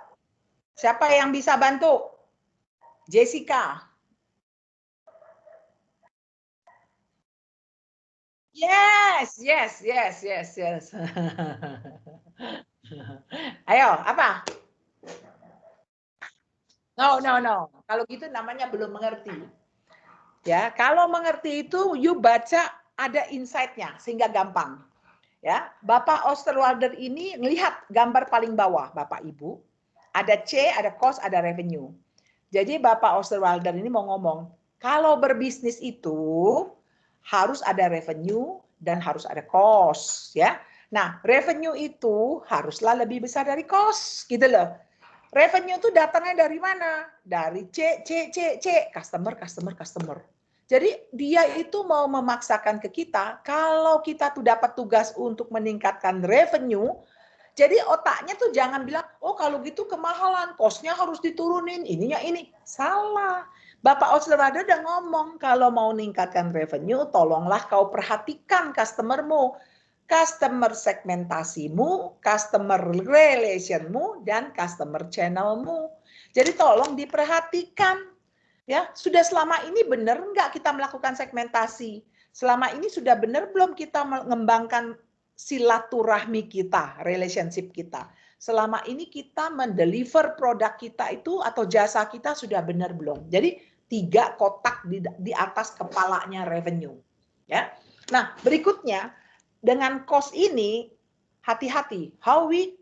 Siapa yang bisa bantu? Jessica. Yes. Ayo, apa? No. Kalau gitu namanya belum mengerti. Ya, kalau mengerti itu, you baca ada insight-nya sehingga gampang. Ya, Bapak Osterwalder ini melihat gambar paling bawah, Bapak Ibu. Ada C, ada cost, ada revenue. Jadi Bapak Osterwalder ini mau ngomong, kalau berbisnis itu harus ada revenue dan harus ada cost, ya. Nah, revenue itu haruslah lebih besar dari cost, gitu loh. Revenue itu datangnya dari mana? Dari C, customer. Jadi dia itu mau memaksakan ke kita, kalau kita tuh dapat tugas untuk meningkatkan revenue, jadi otaknya tuh jangan bilang, oh kalau gitu kemahalan, cost-nya harus diturunin, ininya ini. Salah. Bapak Osterwalder udah ngomong, kalau mau meningkatkan revenue, tolonglah kau perhatikan customer-mu. Customer segmentasimu, customer relationmu, dan customer channelmu. Jadi tolong diperhatikan. Ya, sudah selama ini benar nggak kita melakukan segmentasi? Selama ini sudah benar belum kita mengembangkan silaturahmi kita, relationship kita? Selama ini kita mendeliver produk kita itu atau jasa kita sudah benar belum? Jadi 3 kotak di atas kepalanya revenue. Ya. Nah, berikutnya dengan cost ini hati-hati. How we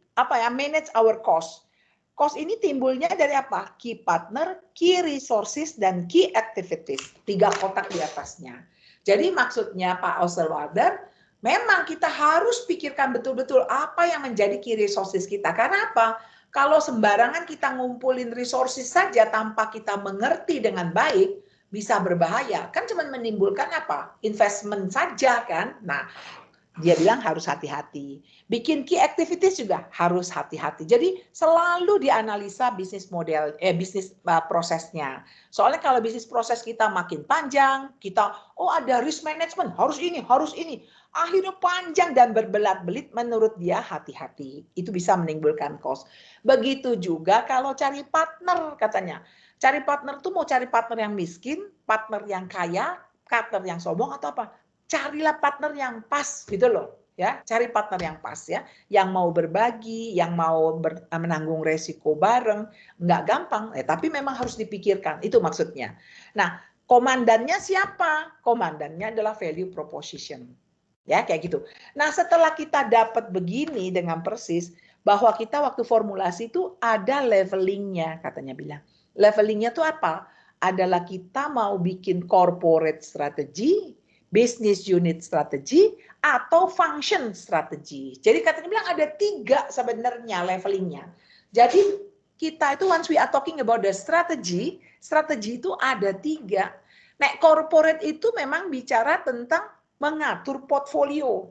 manage our cost. Cost ini timbulnya dari apa? Key partner, key resources, dan key activities. 3 kotak di atasnya. Jadi maksudnya Pak Osterwalder, memang kita harus pikirkan betul-betul apa yang menjadi key resources kita. Karena apa? Kalau sembarangan kita ngumpulin resources saja tanpa kita mengerti dengan baik, bisa berbahaya. Kan cuma menimbulkan apa? Investment saja kan? Nah, dia bilang harus hati-hati. Bikin key activities juga harus hati-hati. Jadi selalu dianalisa bisnis model, bisnis prosesnya. Soalnya kalau bisnis proses kita makin panjang, kita ada risk management, harus ini. Akhirnya panjang dan berbelat-belit, menurut dia hati-hati. Itu bisa menimbulkan cost. Begitu juga kalau cari partner katanya. Cari partner tuh mau cari partner yang miskin, partner yang kaya, partner yang sombong atau apa? Carilah partner yang pas gitu loh Ya, cari partner yang pas ya, yang mau berbagi, yang mau menanggung resiko bareng, nggak gampang, tapi memang harus dipikirkan, itu maksudnya. Nah, komandannya siapa? Komandannya adalah value proposition. Ya, kayak gitu. Nah, setelah kita dapat begini dengan persis, bahwa kita waktu formulasi itu ada levelingnya, katanya bilang. Levelingnya itu apa? Adalah kita mau bikin corporate strategy, business unit strategy, atau function strategy. Jadi katanya bilang ada 3 sebenarnya levelingnya. Jadi kita itu once we are talking about the strategy, strategi itu ada 3. Nah, corporate itu memang bicara tentang mengatur portfolio.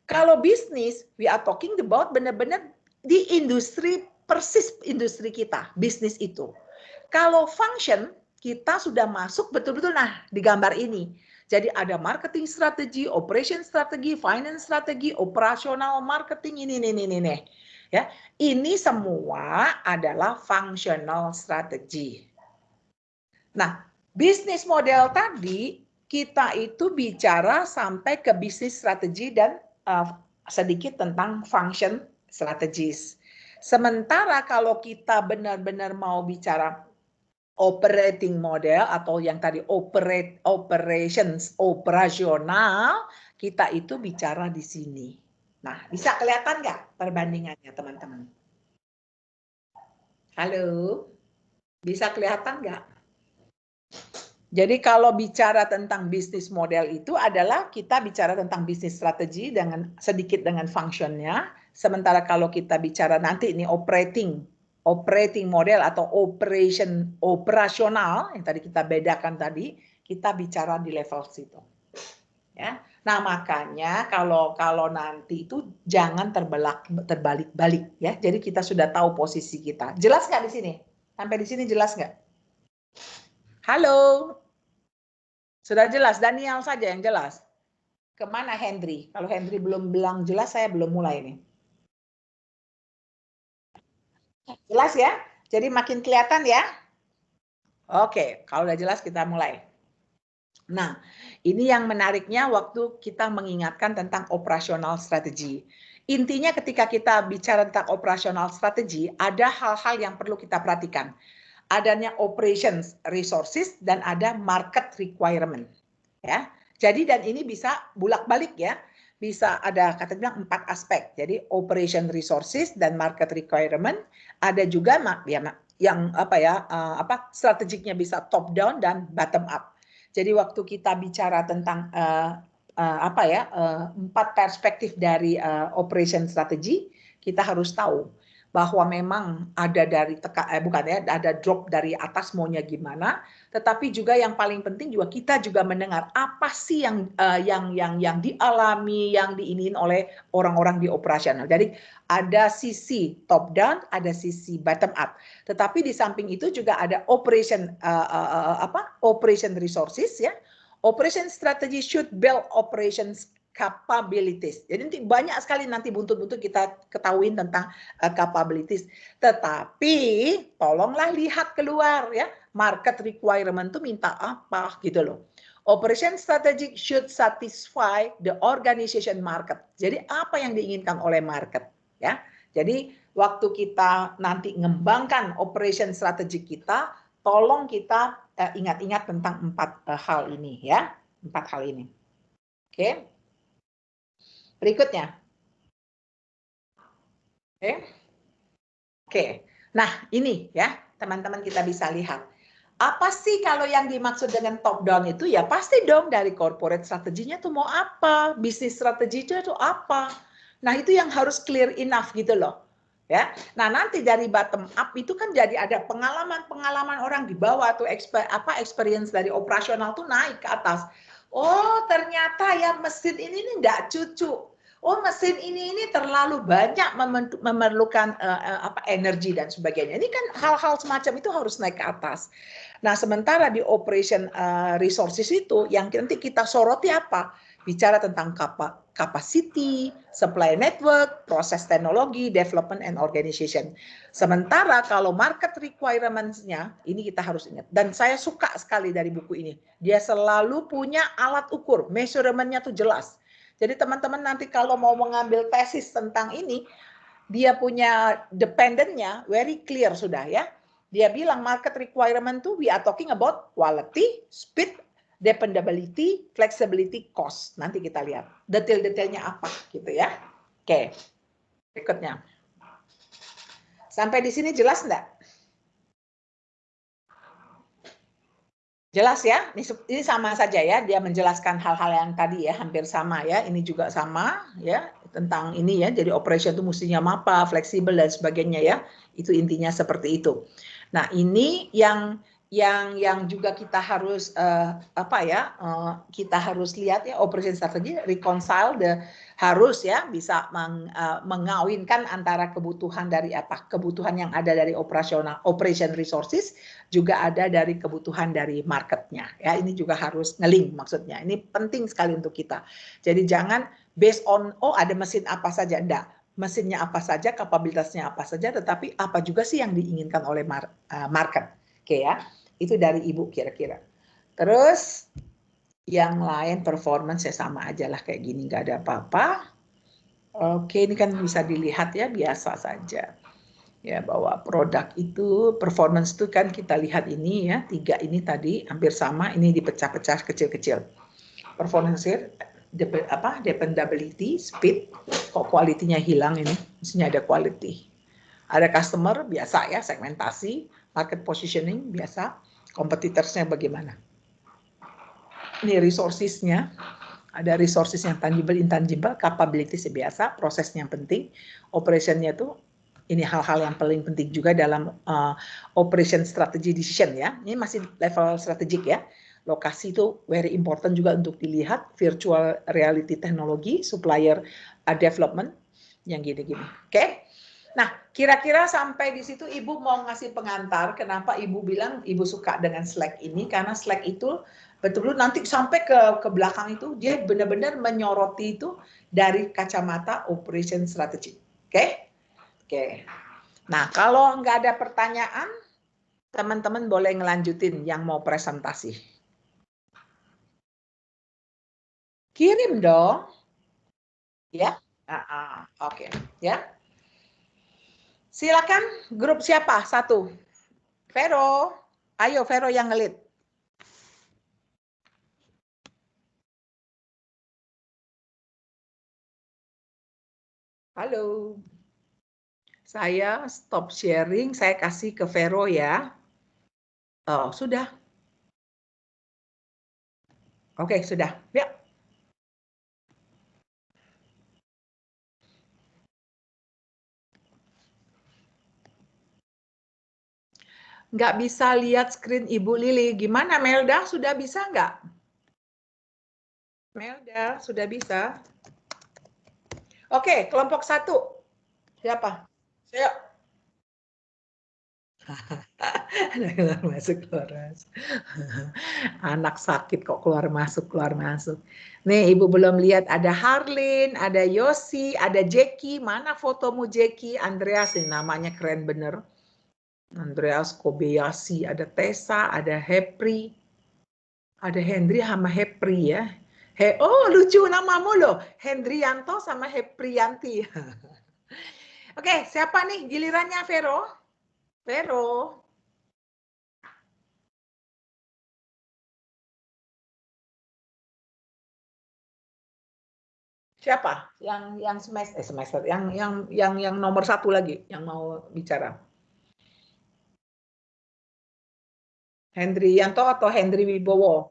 Kalau bisnis, we are talking about benar-benar di industri, persis industri kita, bisnis itu. Kalau function, kita sudah masuk betul-betul nah di gambar ini. Jadi ada marketing strategi, operation strategi, finance strategi, operasional marketing ini. Ya, ini semua adalah functional strategy. Nah, bisnis model tadi kita itu bicara sampai ke bisnis strategi dan sedikit tentang function strategis. Sementara kalau kita benar-benar mau bicara operating model atau yang tadi operations operasional, kita itu bicara di sini. Nah, bisa kelihatan nggak perbandingannya teman-teman? Halo, bisa kelihatan nggak? Jadi kalau bicara tentang bisnis model itu adalah kita bicara tentang bisnis strategi dengan sedikit dengan functionnya. Sementara kalau kita bicara nanti ini operating model atau operasional yang tadi kita bedakan tadi, kita bicara di level situ. Ya. Nah, makanya kalau nanti itu jangan terbalik-balik ya. Jadi kita sudah tahu posisi kita. Jelas nggak di sini? Sampai di sini jelas nggak? Halo. Sudah jelas, Daniel saja yang jelas. Kemana Henry? Kalau Henry belum bilang jelas, saya belum mulai nih. Jelas ya? Jadi makin kelihatan ya? Oke, kalau udah jelas kita mulai. Nah, ini yang menariknya waktu kita mengingatkan tentang operasional strategi. Intinya ketika kita bicara tentang operasional strategi, ada hal-hal yang perlu kita perhatikan. Adanya operations resources dan ada market requirement. Ya. Jadi dan ini bisa bulak-balik ya. Bisa ada kata bilang 4 aspek. Jadi operation resources dan market requirement, ada juga yang strategiknya bisa top down dan bottom up. Jadi waktu kita bicara tentang 4 perspektif dari operation strategi, kita harus tahu bahwa memang ada dari ada drop dari atas maunya gimana, tetapi juga yang paling penting juga kita juga mendengar apa sih yang dialami, yang diinin oleh orang-orang di operasional. Jadi ada sisi top down, ada sisi bottom up. Tetapi di samping itu juga ada operation resources ya. Operation strategy should build operations capabilities. Jadi nanti banyak sekali nanti buntut-buntut kita ketahuin tentang capabilities. Tetapi tolonglah lihat keluar ya, market requirement itu minta apa gitu loh. Operation strategy should satisfy the organization market. Jadi apa yang diinginkan oleh market ya. Jadi waktu kita nanti ngembangkan operation strategi kita, tolong kita ingat-ingat tentang 4 hal ini ya. 4 hal ini. Oke. Berikutnya. Oke. Nah, ini ya, teman-teman kita bisa lihat. Apa sih kalau yang dimaksud dengan top down itu? Ya pasti dong dari corporate strateginya tuh mau apa? Bisnis strateginya tuh apa? Nah, itu yang harus clear enough gitu loh. Ya. Nah, nanti dari bottom up itu kan jadi ada pengalaman orang di bawah tuh experience dari operasional tuh naik ke atas. Oh, ternyata ya mesin ini enggak cucu. Oh, mesin ini terlalu banyak memerlukan energi dan sebagainya. Ini kan hal-hal semacam itu harus naik ke atas. Nah, sementara di operation resources itu yang nanti kita soroti apa? Bicara tentang capacity, supply network, proses teknologi, development and organization. Sementara kalau market requirements-nya, ini kita harus ingat. Dan saya suka sekali dari buku ini. Dia selalu punya alat ukur, measurement-nya tuh jelas. Jadi teman-teman nanti kalau mau mengambil tesis tentang ini, dia punya dependentnya very clear sudah ya. Dia bilang market requirement tuh we are talking about quality, speed, dependability, flexibility, cost. Nanti kita lihat detail-detailnya apa gitu ya. Oke, berikutnya. Sampai di sini jelas enggak? Jelas ya, ini sama saja ya, dia menjelaskan hal-hal yang tadi ya, hampir sama ya, ini juga sama ya, tentang ini ya, jadi operation itu mestinya apa, fleksibel dan sebagainya ya, itu intinya seperti itu. Nah ini yang juga kita harus kita harus lihat ya, operation strategi reconcile harus ya bisa mengawinkan antara kebutuhan dari kebutuhan yang ada dari operation resources juga ada dari kebutuhan dari marketnya ya, ini juga harus ngeling maksudnya, ini penting sekali untuk kita. Jadi jangan based on ada mesin apa saja, enggak, mesinnya apa saja, kapabilitasnya apa saja, tetapi apa juga sih yang diinginkan oleh market. Oke ya, itu dari Ibu kira-kira. Terus yang lain performance ya sama aja lah kayak gini, nggak ada apa-apa. Oke, ini kan bisa dilihat ya, biasa saja ya, bahwa produk itu performance itu kan kita lihat ini ya, 3 ini tadi hampir sama, ini dipecah-pecah kecil-kecil. Performance dependability, speed, kok quality-nya hilang ini, mestinya ada quality. Ada customer biasa ya, segmentasi, market positioning biasa, competitors-nya bagaimana. Ini resources-nya, ada resources yang tangible, intangible, capabilities biasa, prosesnya yang penting, operation-nya tuh ini hal-hal yang paling penting juga dalam operation strategy decision ya. Ini masih level strategik ya. Lokasi itu very important juga untuk dilihat, virtual reality teknologi, supplier development, yang gini-gini. Oke? Nah, kira-kira sampai di situ Ibu mau ngasih pengantar, kenapa Ibu bilang Ibu suka dengan Slack ini, karena Slack itu betul-betul nanti sampai ke belakang itu, dia benar-benar menyoroti itu dari kacamata operation strategy. Oke? Oke. Nah, kalau nggak ada pertanyaan, teman-teman boleh ngelanjutin yang mau presentasi. Kirim dong. Ya. Oke. Ya. Silakan grup siapa? 1. Vero. Ayo Vero yang ngelit. Halo. Saya stop sharing, saya kasih ke Vero ya. Oh, sudah. Oke, sudah. Ya. Nggak bisa lihat screen Ibu Lili. Gimana Melda, sudah bisa nggak? Melda, sudah bisa? Oke, kelompok 1. Siapa? Saya. Keluar masuk, keluar masuk. Anak sakit kok keluar masuk, keluar masuk. Nih, Ibu belum lihat ada Harlin, ada Yosi, ada Jackie. Mana fotomu Jackie? Andreas, ini namanya keren bener. Andreas Kobayashi, ada Tessa, ada Hepri. Ada Hendri sama Hepri ya. Oh, lucu namamu loh. Hendrianto sama Heprianti. Oke, siapa nih gilirannya Vero? Vero. Siapa? Yang semester yang nomor 1 lagi yang mau bicara. Hendrianto atau Hendri Wibowo?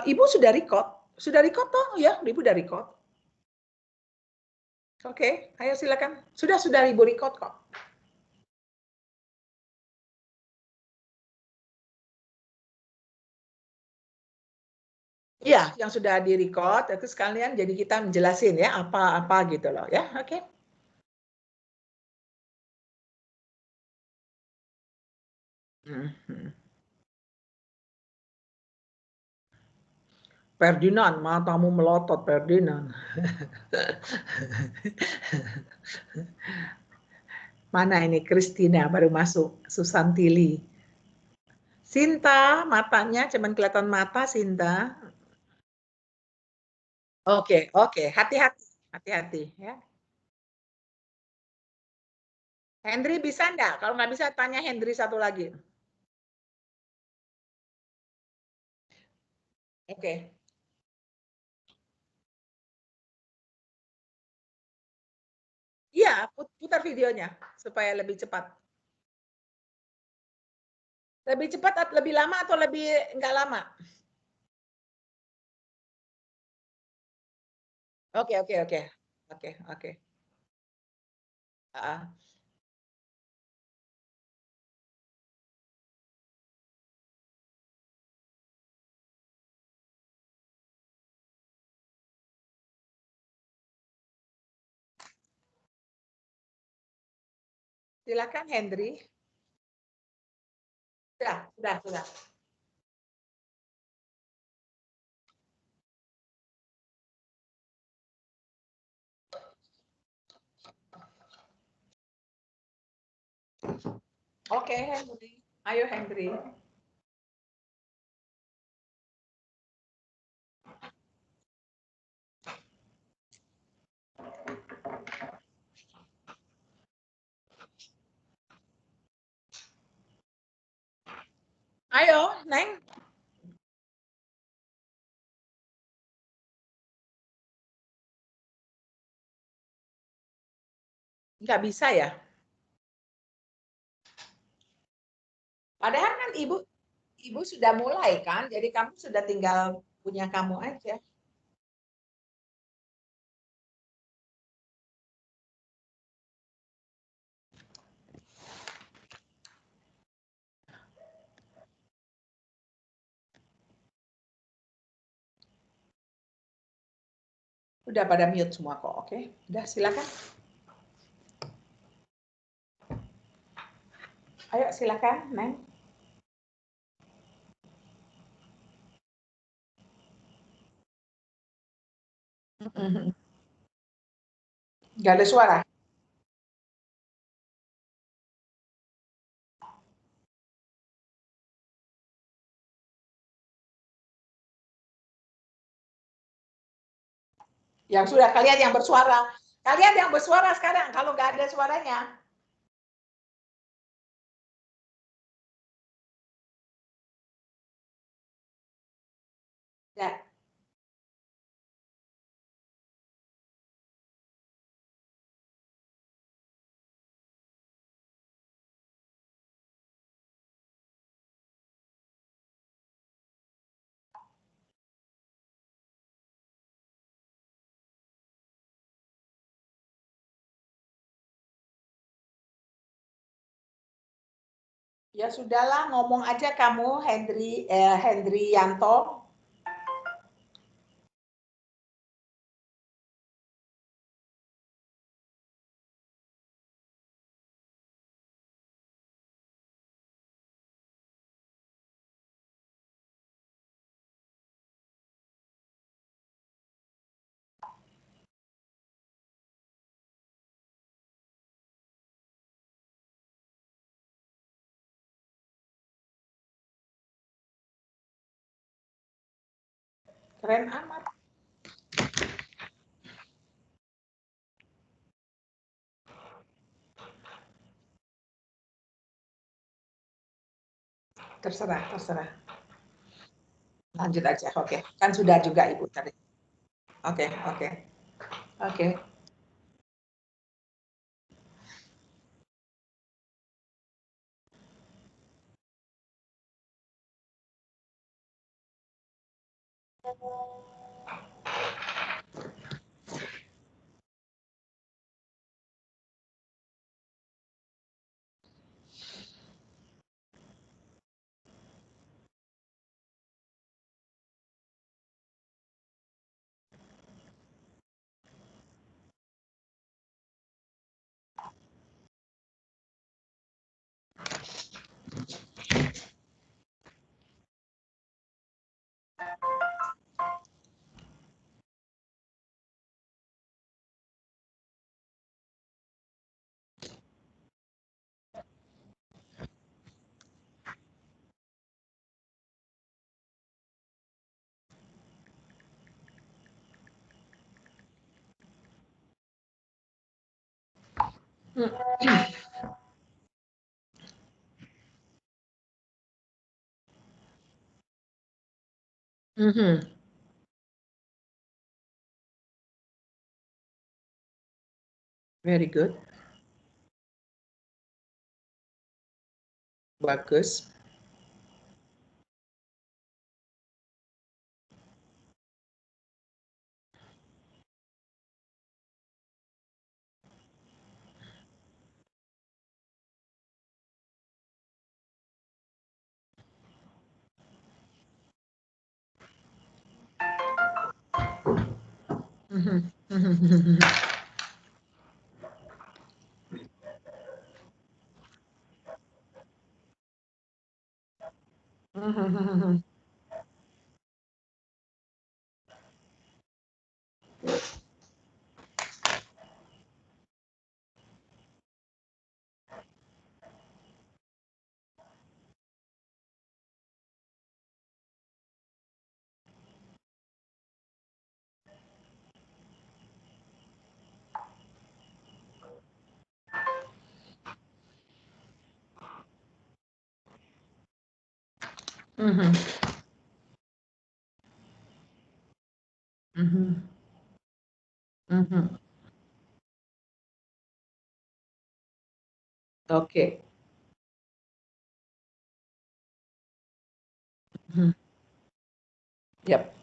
Ibu sudah record. Sudah record toh? Ya, Ibu sudah record. Oke, ayo silakan. Sudah Ibu record kok. Iya, yang sudah di-record, itu sekalian jadi kita menjelasin ya apa-apa gitu loh ya. Oke. Ferdinand, matamu melotot Ferdinand. Mana ini Christina baru masuk, Susantili. Sinta, matanya cuman kelihatan mata Sinta. Oke, oke, hati-hati, hati-hati ya. Henry bisa enggak? Kalau nggak bisa tanya Henry satu lagi. Oke. Iya, putar videonya supaya lebih cepat. Lebih cepat, lebih lama atau lebih enggak lama? Oke, oke, oke. Oke, oke. Heeh. Silakan Henry. Sudah. Oke, Henry. Ayo Henry. Ayo, Neng. Nggak bisa ya? Padahal kan ibu sudah mulai kan, jadi kamu sudah tinggal punya kamu aja. Udah pada mute semua kok, oke? Udah silakan. Ayo silakan, Neng. Nggak ada suara. Yang sudah kalian yang bersuara. Kalian yang bersuara sekarang kalau nggak ada suaranya. Ya. Ya sudahlah, ngomong aja kamu Hendri Yanto. Keren amat. Terserah. Lanjut aja, oke. Kan sudah juga Ibu tadi. Oke. Mhm. Very good. Bagus. Mhm. Mhm. Mhm. Mhm. Mhm. Mhm. Oke. Mhm. Yap.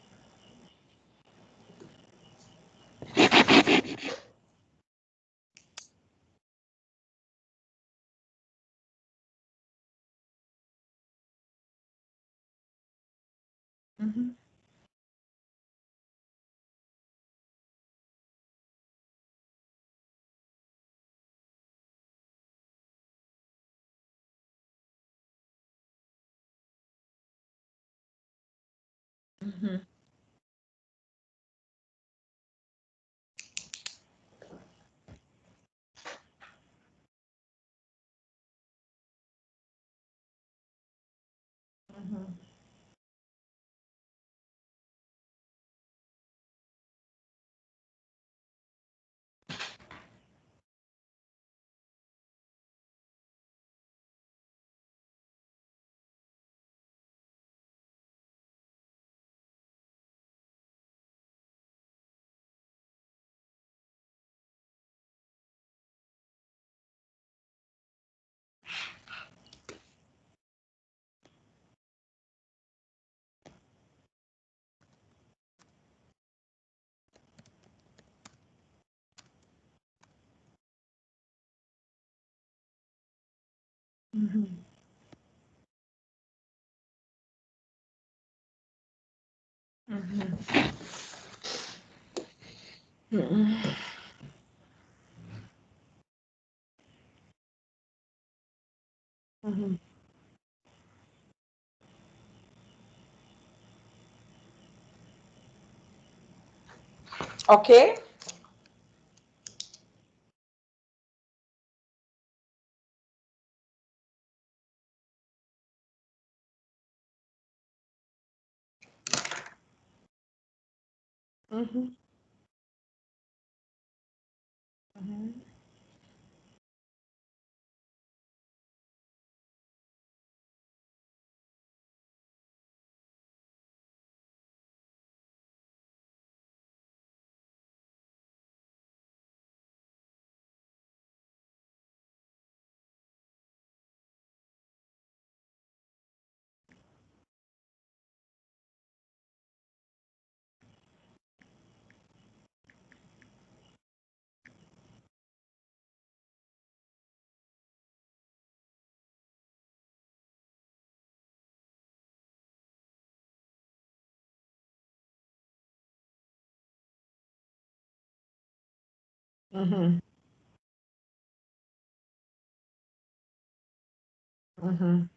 Mhm. Mhm. Mhm. Mhm. Mhm. Mhm. Mhm. Oke. Mhm. Mhm. Mhm. Mhm.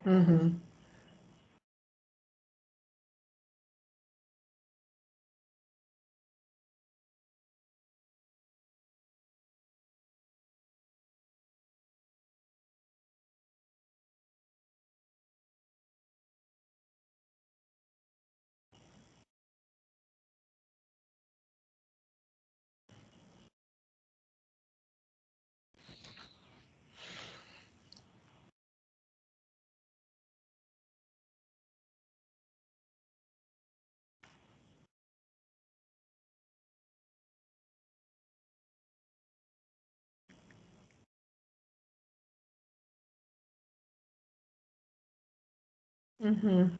Mhm. Mhm.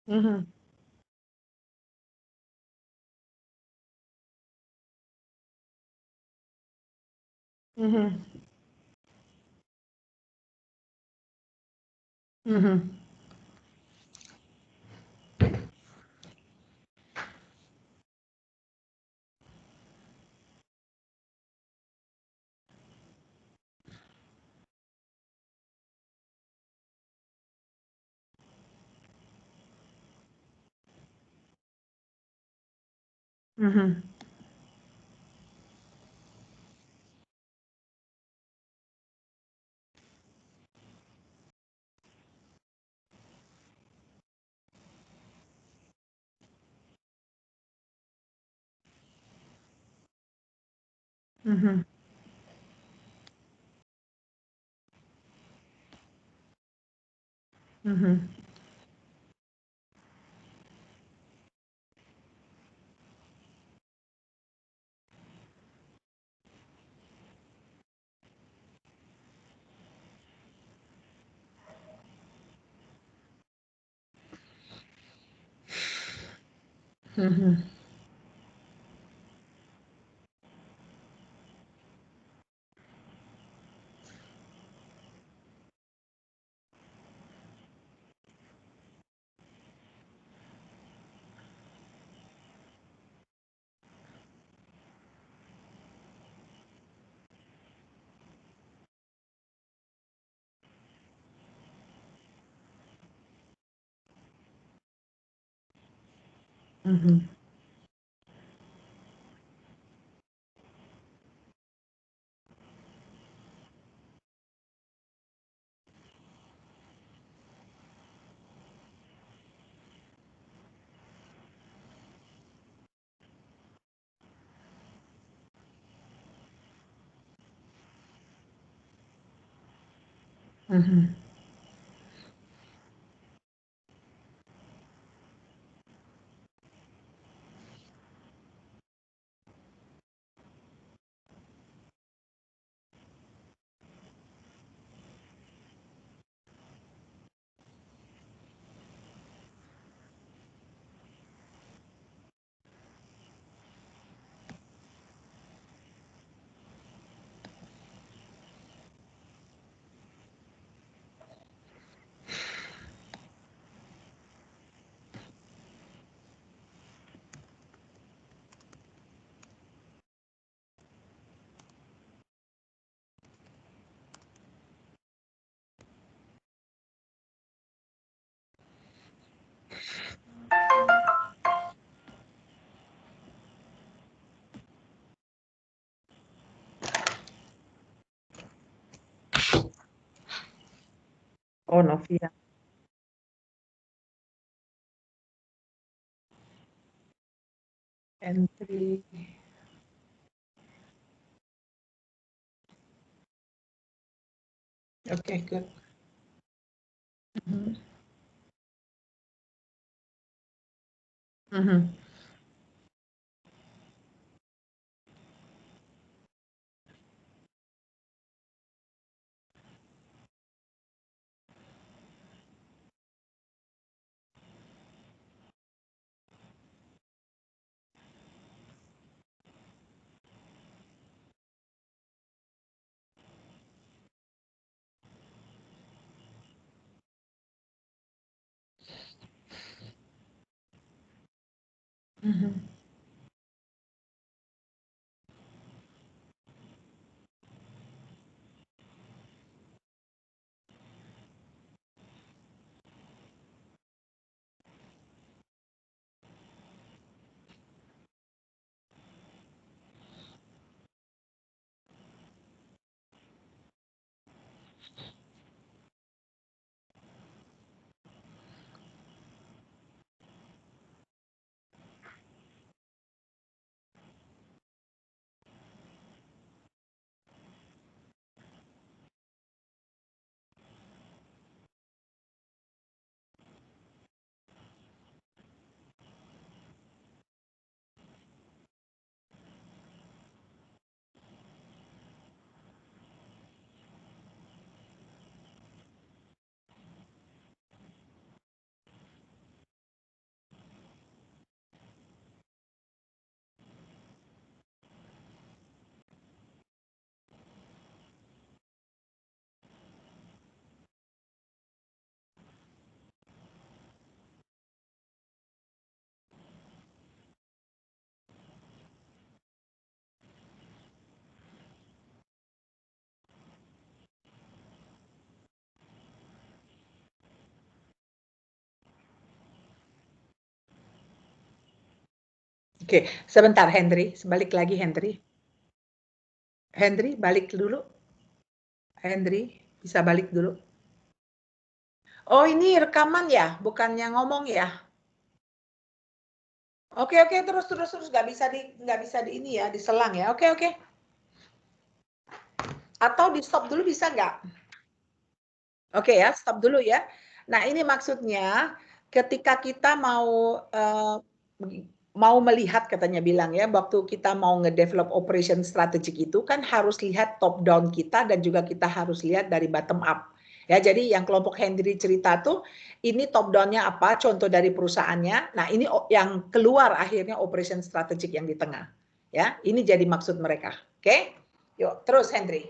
Mhm. Mhm. Mhm. Mhm. Mhm. Mhm. Mhm. Mhm. Mhm. Oh, Novia. Entry. Okay, good. Mhm. Mhm. Mhm. Oke, sebentar Henry, balik lagi Henry. Henry, balik dulu. Henry, bisa balik dulu. Oh, ini rekaman ya, bukannya ngomong ya? Oke, terus nggak bisa di ini ya, diselang ya. Oke. Atau di stop dulu bisa nggak? Oke ya, stop dulu ya. Nah, ini maksudnya ketika kita mau melihat katanya bilang ya, waktu kita mau ngedevelop operation strategik itu kan harus lihat top down kita dan juga kita harus lihat dari bottom up. Ya, jadi yang kelompok Henry cerita tuh ini top down-nya apa, contoh dari perusahaannya. Nah, ini yang keluar akhirnya operation strategik yang di tengah. Ya, ini jadi maksud mereka. Oke? Yuk, terus Henry.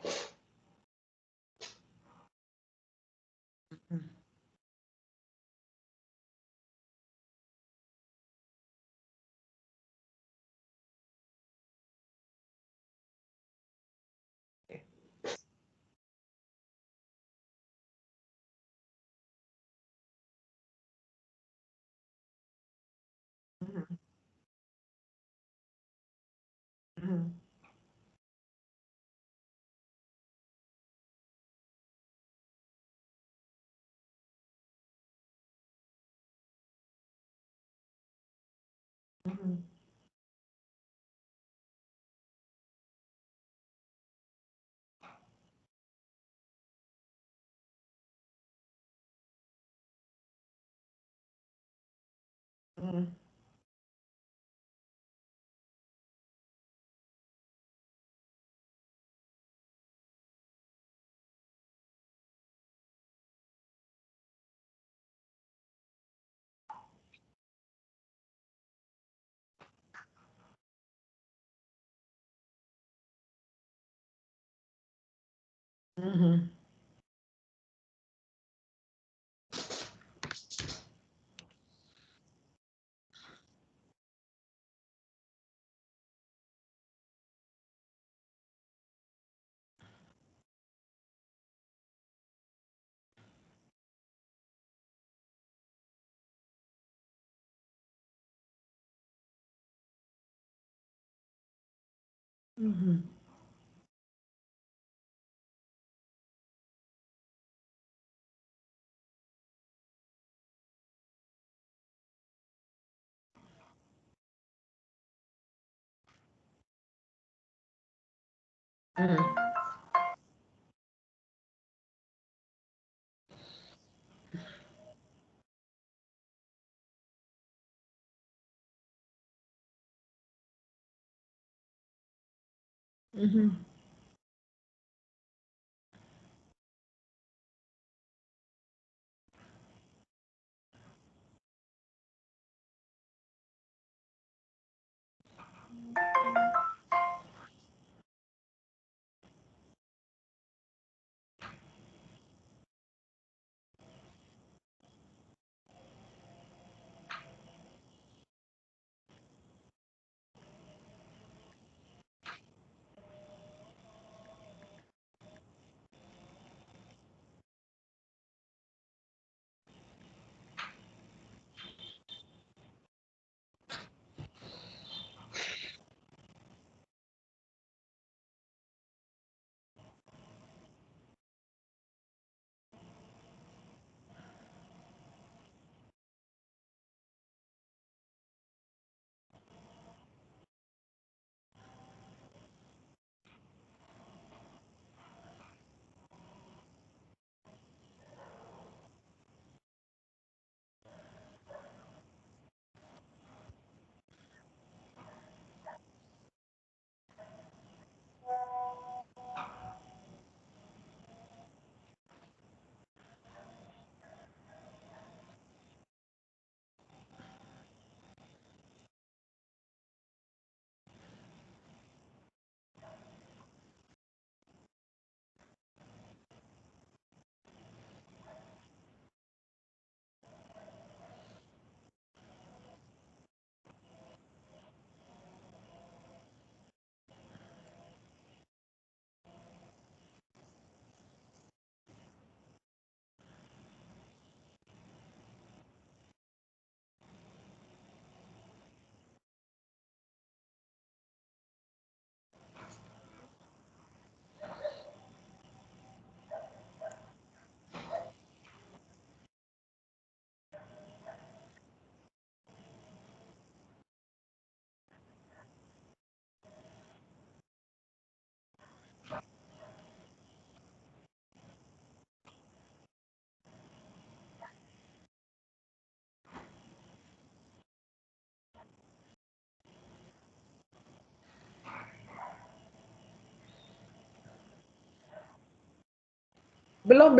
Belum.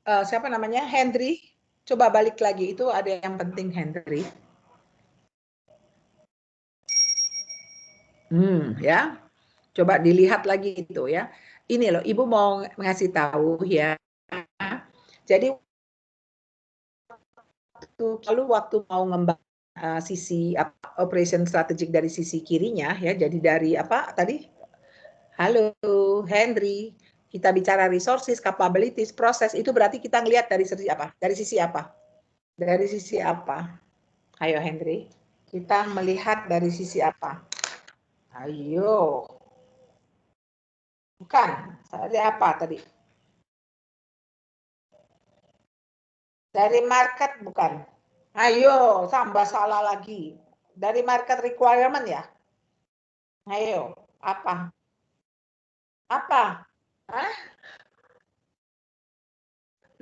Siapa namanya? Henry. Coba balik lagi. Itu ada yang penting, Henry. Ya. Coba dilihat lagi itu ya. Ini loh, Ibu mau ngasih tahu ya. Jadi waktu mau ngembang sisi operation strategik dari sisi kirinya ya. Jadi dari apa tadi? Halo Henry, kita bicara resources, capabilities, proses, itu berarti kita ngelihat dari sisi apa? Dari sisi apa? Dari sisi apa? Ayo Henry, kita melihat dari sisi apa? Ayo. Bukan, dari apa tadi? Dari market bukan. Ayo, tambah salah lagi. Dari market requirement ya? Ayo, apa? Apa? Hah?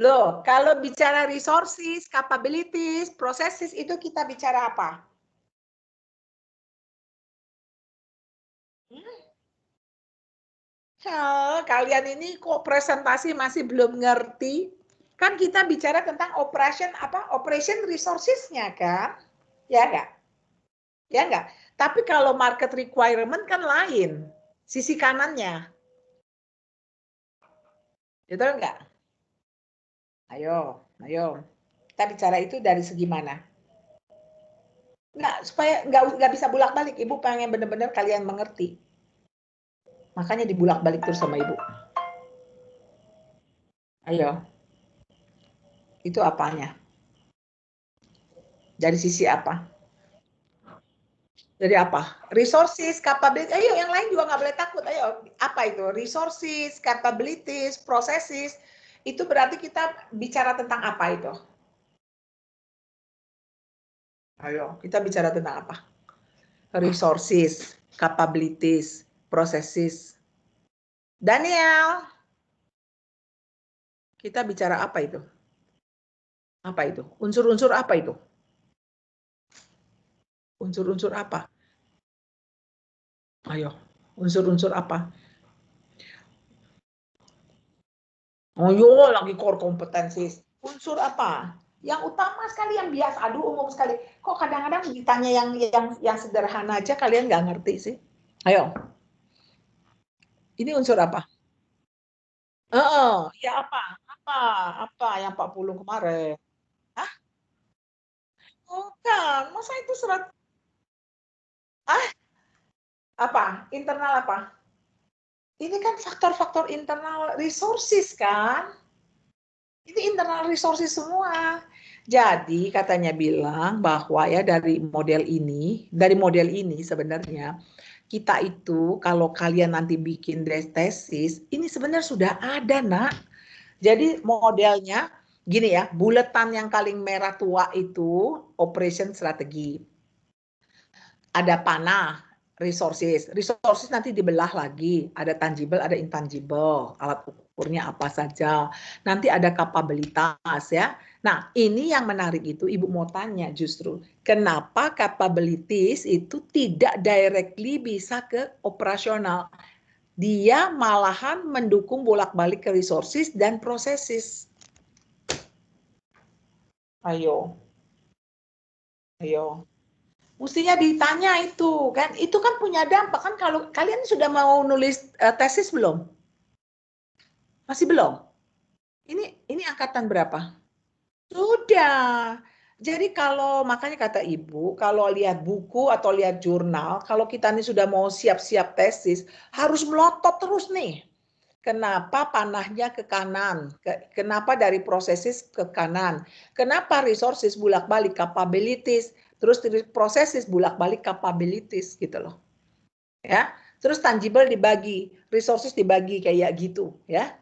Loh, kalau bicara resources, capabilities, processes, itu kita bicara apa? Kalian ini kok presentasi masih belum ngerti? Kan kita bicara tentang operation resources-nya kan? Ya enggak? Ya enggak? Tapi kalau market requirement kan lain. Sisi kanannya. Betul enggak? Ayo. Kita bicara itu dari segi mana? Enggak, supaya enggak bisa bolak-balik. Ibu pengen benar-benar kalian mengerti. Makanya dibulak-balik terus sama Ibu. Ayo. Itu apanya? Dari sisi apa? Dari apa? Resources, capabilities. Ayo, yang lain juga nggak boleh takut. Ayo, apa itu? Resources, capabilities, processes. Itu berarti kita bicara tentang apa itu? Ayo, kita bicara tentang apa? Resources, capabilities, processes. Daniel, kita bicara apa itu? Apa itu? Unsur-unsur apa itu? Unsur-unsur apa? Ayo, unsur-unsur apa? Oh yo, lagi core kompetensi. Unsur apa? Yang utama sekali, yang biasa, aduh umum sekali. Kok kadang-kadang ditanya yang sederhana aja kalian nggak ngerti sih? Ayo. Ini unsur apa? Ya apa? Apa yang 40 kemarin? Hah? Bukan. Masa itu serat? Apa? Internal apa? Ini kan faktor-faktor internal resources kan? Ini internal resources semua. Jadi katanya bilang bahwa ya dari model ini sebenarnya kita itu kalau kalian nanti bikin tesis, ini sebenarnya sudah ada, Nak. Jadi modelnya gini ya, buletan yang paling merah tua itu operation strategi. Ada panah, resources nanti dibelah lagi, ada tangible, ada intangible, alat ukurnya apa saja, nanti ada kapabilitas ya. Nah ini yang menarik itu Ibu mau tanya justru, kenapa capabilities itu tidak directly bisa ke operasional, dia malahan mendukung bolak-balik ke resources dan processes. Ayo. Mestinya ditanya itu kan punya dampak kan. Kalau kalian sudah mau nulis tesis belum? Masih belum? Ini angkatan berapa? Sudah. Jadi kalau makanya kata Ibu, kalau lihat buku atau lihat jurnal, kalau kita ini sudah mau siap-siap tesis, harus melotot terus nih. Kenapa panahnya ke kanan? Kenapa dari prosesis ke kanan? Kenapa resources bolak-balik capabilities? Terus prosesis bolak-balik capabilities gitu loh. Ya. Terus tangible dibagi, resources dibagi kayak gitu, ya.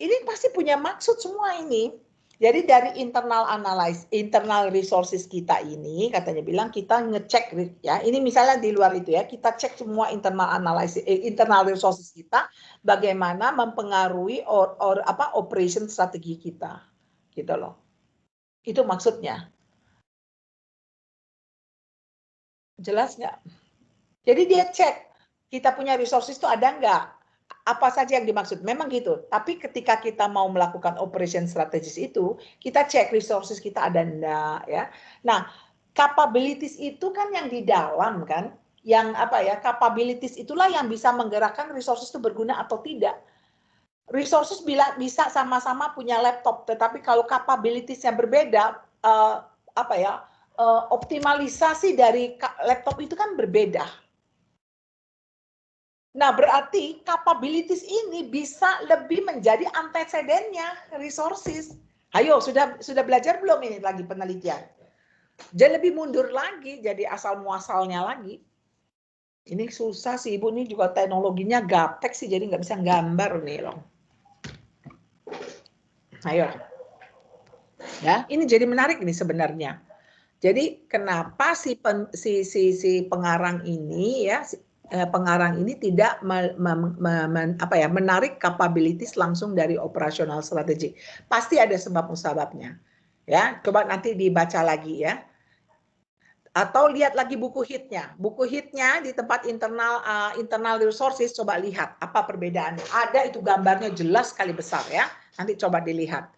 Ini pasti punya maksud semua ini. Jadi dari internal analysis, internal resources kita ini katanya bilang kita ngecek ya. Ini misalnya di luar itu ya, kita cek semua internal analysis, internal resources kita bagaimana mempengaruhi operation strategi kita. Gitu loh. Itu maksudnya. Jelas nggak? Jadi dia cek kita punya resources itu ada nggak? apa saja yang dimaksud? Memang gitu. Tapi ketika kita mau melakukan operation strategis itu, kita cek resources kita ada enggak ya. Nah, capabilities itu kan yang di dalam kan, yang apa ya? Capabilities itulah yang bisa menggerakkan resources itu berguna atau tidak. Resources bisa sama-sama punya laptop, tetapi kalau capabilities yang berbeda, apa ya? Optimalisasi dari laptop itu kan berbeda. Nah, berarti capabilities ini bisa lebih menjadi antecedennya resources. Ayo, sudah belajar belum ini lagi penelitian? Jadi lebih mundur lagi, jadi asal muasalnya lagi. Ini susah sih Ibu, ini juga teknologinya gaptek sih, jadi nggak bisa gambar nih loh. Ayo. Ya, ini jadi menarik ini sebenarnya. Jadi kenapa si pengarang ini ya pengarang ini tidak menarik capabilities langsung dari operasional strategi. Pasti ada sebab musababnya. Ya, coba nanti dibaca lagi ya. Atau lihat lagi buku hitnya. Buku hitnya di tempat internal resources, coba lihat apa perbedaannya. Ada itu gambarnya jelas sekali besar ya. Nanti coba dilihat.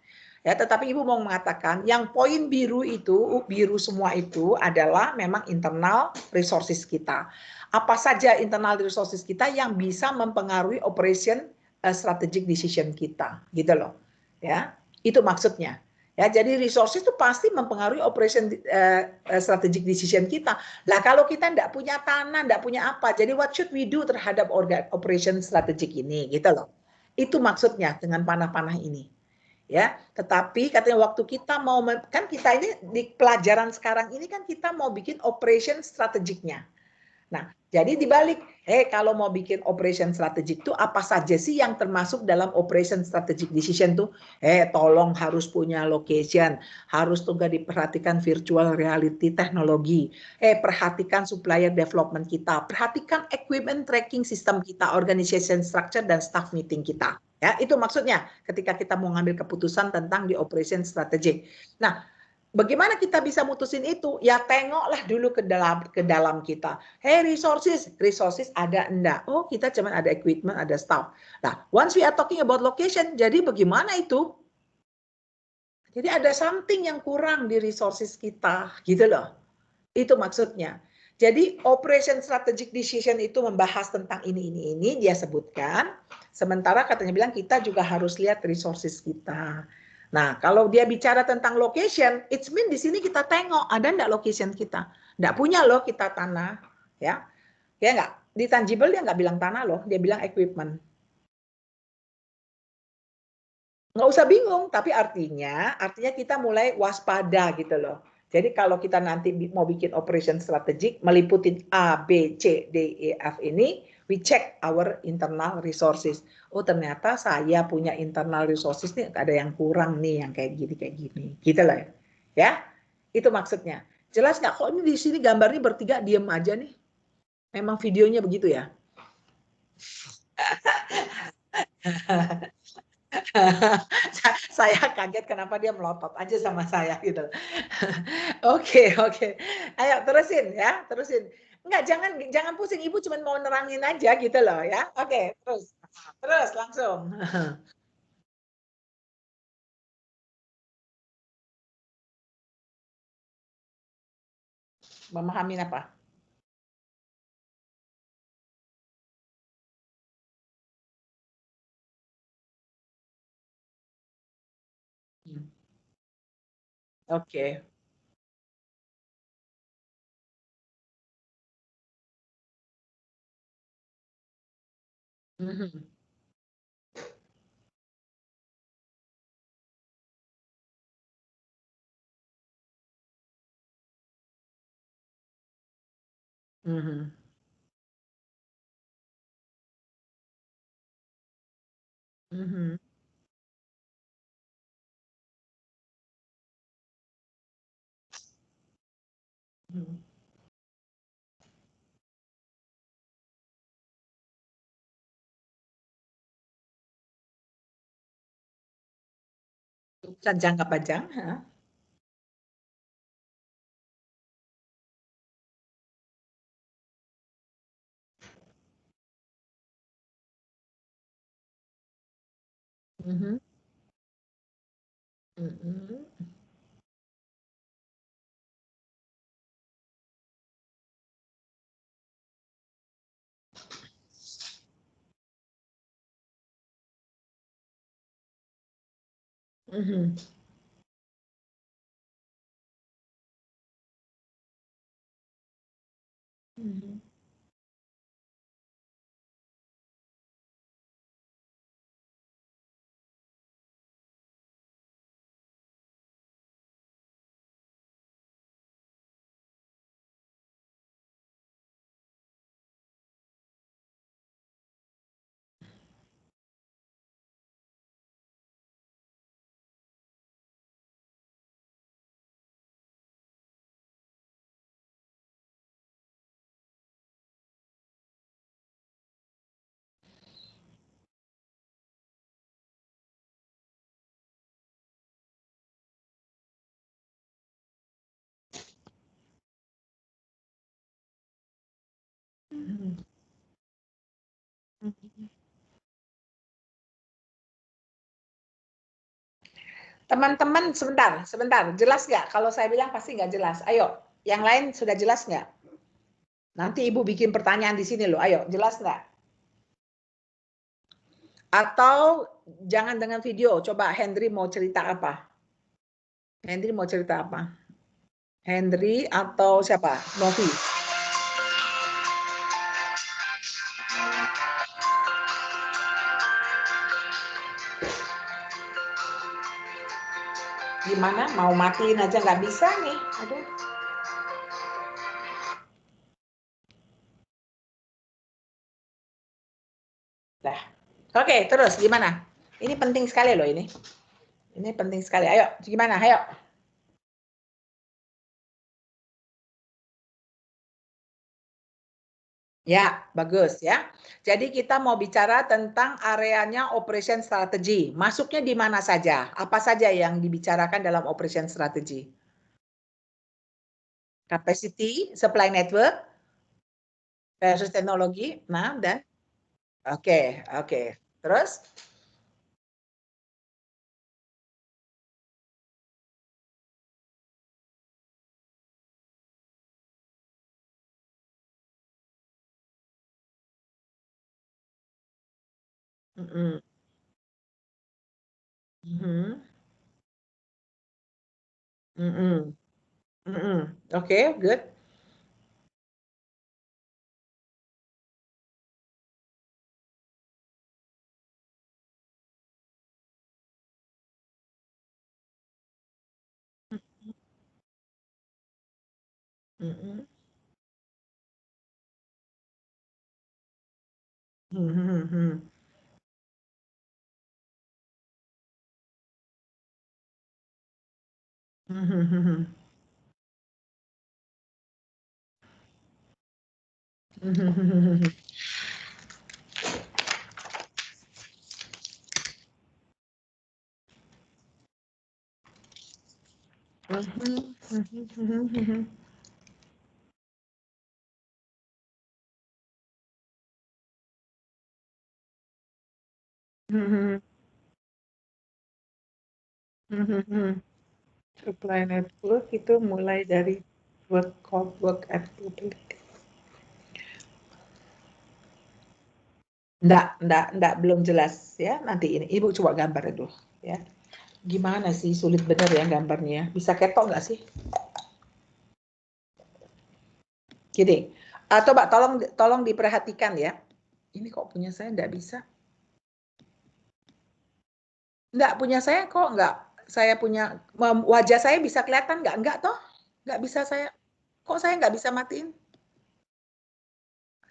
Ya, tetapi Ibu mau mengatakan yang poin biru itu, biru semua itu adalah memang internal resources kita. Apa saja internal resources kita yang bisa mempengaruhi operation strategic decision kita, gitu loh. Ya, itu maksudnya. Ya, jadi resources itu pasti mempengaruhi operation strategic decision kita. Lah kalau kita tidak punya tanah, tidak punya apa, jadi what should we do terhadap operation strategic ini, gitu loh. Itu maksudnya dengan panah-panah ini. Ya, tetapi katanya waktu kita mau kan kita ini di pelajaran sekarang ini kan kita mau bikin operation strategiknya. Nah, jadi dibalik, kalau mau bikin operation strategik itu apa saja sih yang termasuk dalam operation strategic decision tuh? Tolong harus punya location, harus juga diperhatikan virtual reality teknologi. Perhatikan supplier development kita, perhatikan equipment tracking system kita, organization structure dan staff meeting kita. Ya, itu maksudnya ketika kita mau ngambil keputusan tentang di operation strategic. Nah, bagaimana kita bisa mutusin itu? Ya tengoklah dulu ke dalam kita. Resources ada enggak? Oh, kita cuma ada equipment, ada staff. Nah, once we are talking about location, jadi bagaimana itu? Jadi ada something yang kurang di resources kita, gitu loh. Itu maksudnya. Jadi operation strategic decision itu membahas tentang ini dia sebutkan. Sementara katanya bilang kita juga harus lihat resources kita. Nah, kalau dia bicara tentang location, it's mean di sini kita tengok ada enggak location kita. Enggak punya loh kita tanah, ya. Ya enggak? Di tangible dia enggak bilang tanah loh, dia bilang equipment. Nggak usah bingung, tapi artinya kita mulai waspada gitu loh. Jadi kalau kita nanti mau bikin operation strategik, meliputi A, B, C, D, E, F ini, we check our internal resources. Oh ternyata saya punya internal resources nih, ada yang kurang nih, yang kayak gini. Gitu loh ya. Itu maksudnya. Jelas nggak? Kok ini di sini gambarnya bertiga diem aja nih? Memang videonya begitu ya? Saya kaget kenapa dia melotot aja sama saya gitu. Oke. Ayo terusin ya, terusin. Enggak, jangan pusing, Ibu cuma mau nerangin aja gitu loh ya. Oke, terus langsung. Memahami apa? Oke. Mhm. Mhm. Mhm. Mhm. Bukan jangka panjang. Mhm. Mhm. Mhm. Mhm. Mhm. Teman-teman, sebentar, jelas nggak? Kalau saya bilang pasti nggak jelas. Ayo, yang lain sudah jelas nggak? Nanti Ibu bikin pertanyaan di sini loh. Ayo, jelas nggak? Atau jangan dengan video. Coba Hendri mau cerita apa? Hendri mau cerita apa? Hendri atau siapa? Novi. Gimana? Mau matiin aja nggak bisa nih. Aduh. Dah. Oke, terus gimana? Ini penting sekali loh ini. Ini penting sekali. Ayo, gimana? Ayo. Ya, bagus ya. Jadi kita mau bicara tentang areanya operation strategy. Masuknya di mana saja? Apa saja yang dibicarakan dalam operation strategy? Capacity, supply network, versus teknologi. Nah, dan oke, oke. Terus? Mm-mm. Mhm. Mm-mm. Mm-mm. Oke, good. Mm-mm. Mhm. Mhm. Mhm. Mhm. Mhm. Mhm. Mhm. Supply network itu mulai dari work activity. Enggak, belum jelas ya. Nanti ini Ibu coba gambar dulu ya. Gimana sih, sulit bener ya gambarnya. Bisa ketok nggak sih? Gini. Coba tolong diperhatikan ya. Ini kok punya saya nggak bisa. Nggak, punya saya kok nggak. Saya punya wajah saya bisa kelihatan nggak? Nggak toh? Nggak bisa saya. Kok saya nggak bisa matiin?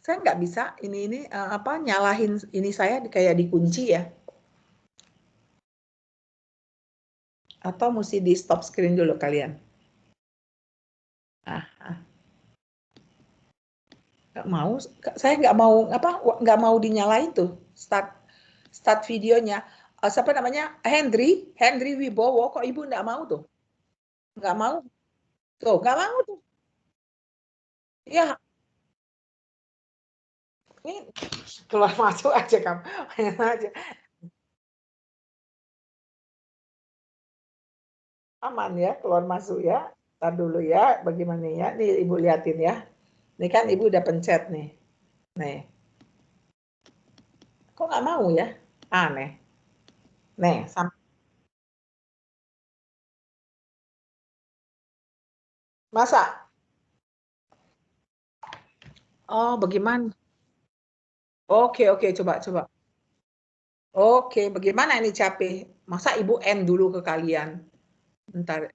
Saya nggak bisa ini apa nyalahin ini saya kayak dikunci ya. Atau mesti di stop screen dulu kalian. Nggak mau, saya nggak mau dinyalain tuh start videonya. Siapa namanya? Hendri Wibowo, kok Ibu nggak mau tuh? Nggak mau tuh, nggak mau tuh. Ya, ini keluar masuk aja kamu. Aja. Aman ya, keluar masuk ya. Ntar dulu ya, bagaimana ya. Nih Ibu liatin ya. Ini kan Ibu udah pencet nih. Nih. Kok nggak mau ya? Aneh. Nih, masa? Oh, bagaimana? Oke, oke, coba. Oke, bagaimana ini capek? Masa Ibu end dulu ke kalian? Bentar.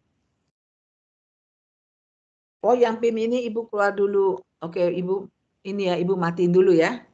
Oh, yang PIM ini Ibu keluar dulu. Oke, Ibu ini ya, Ibu matiin dulu ya.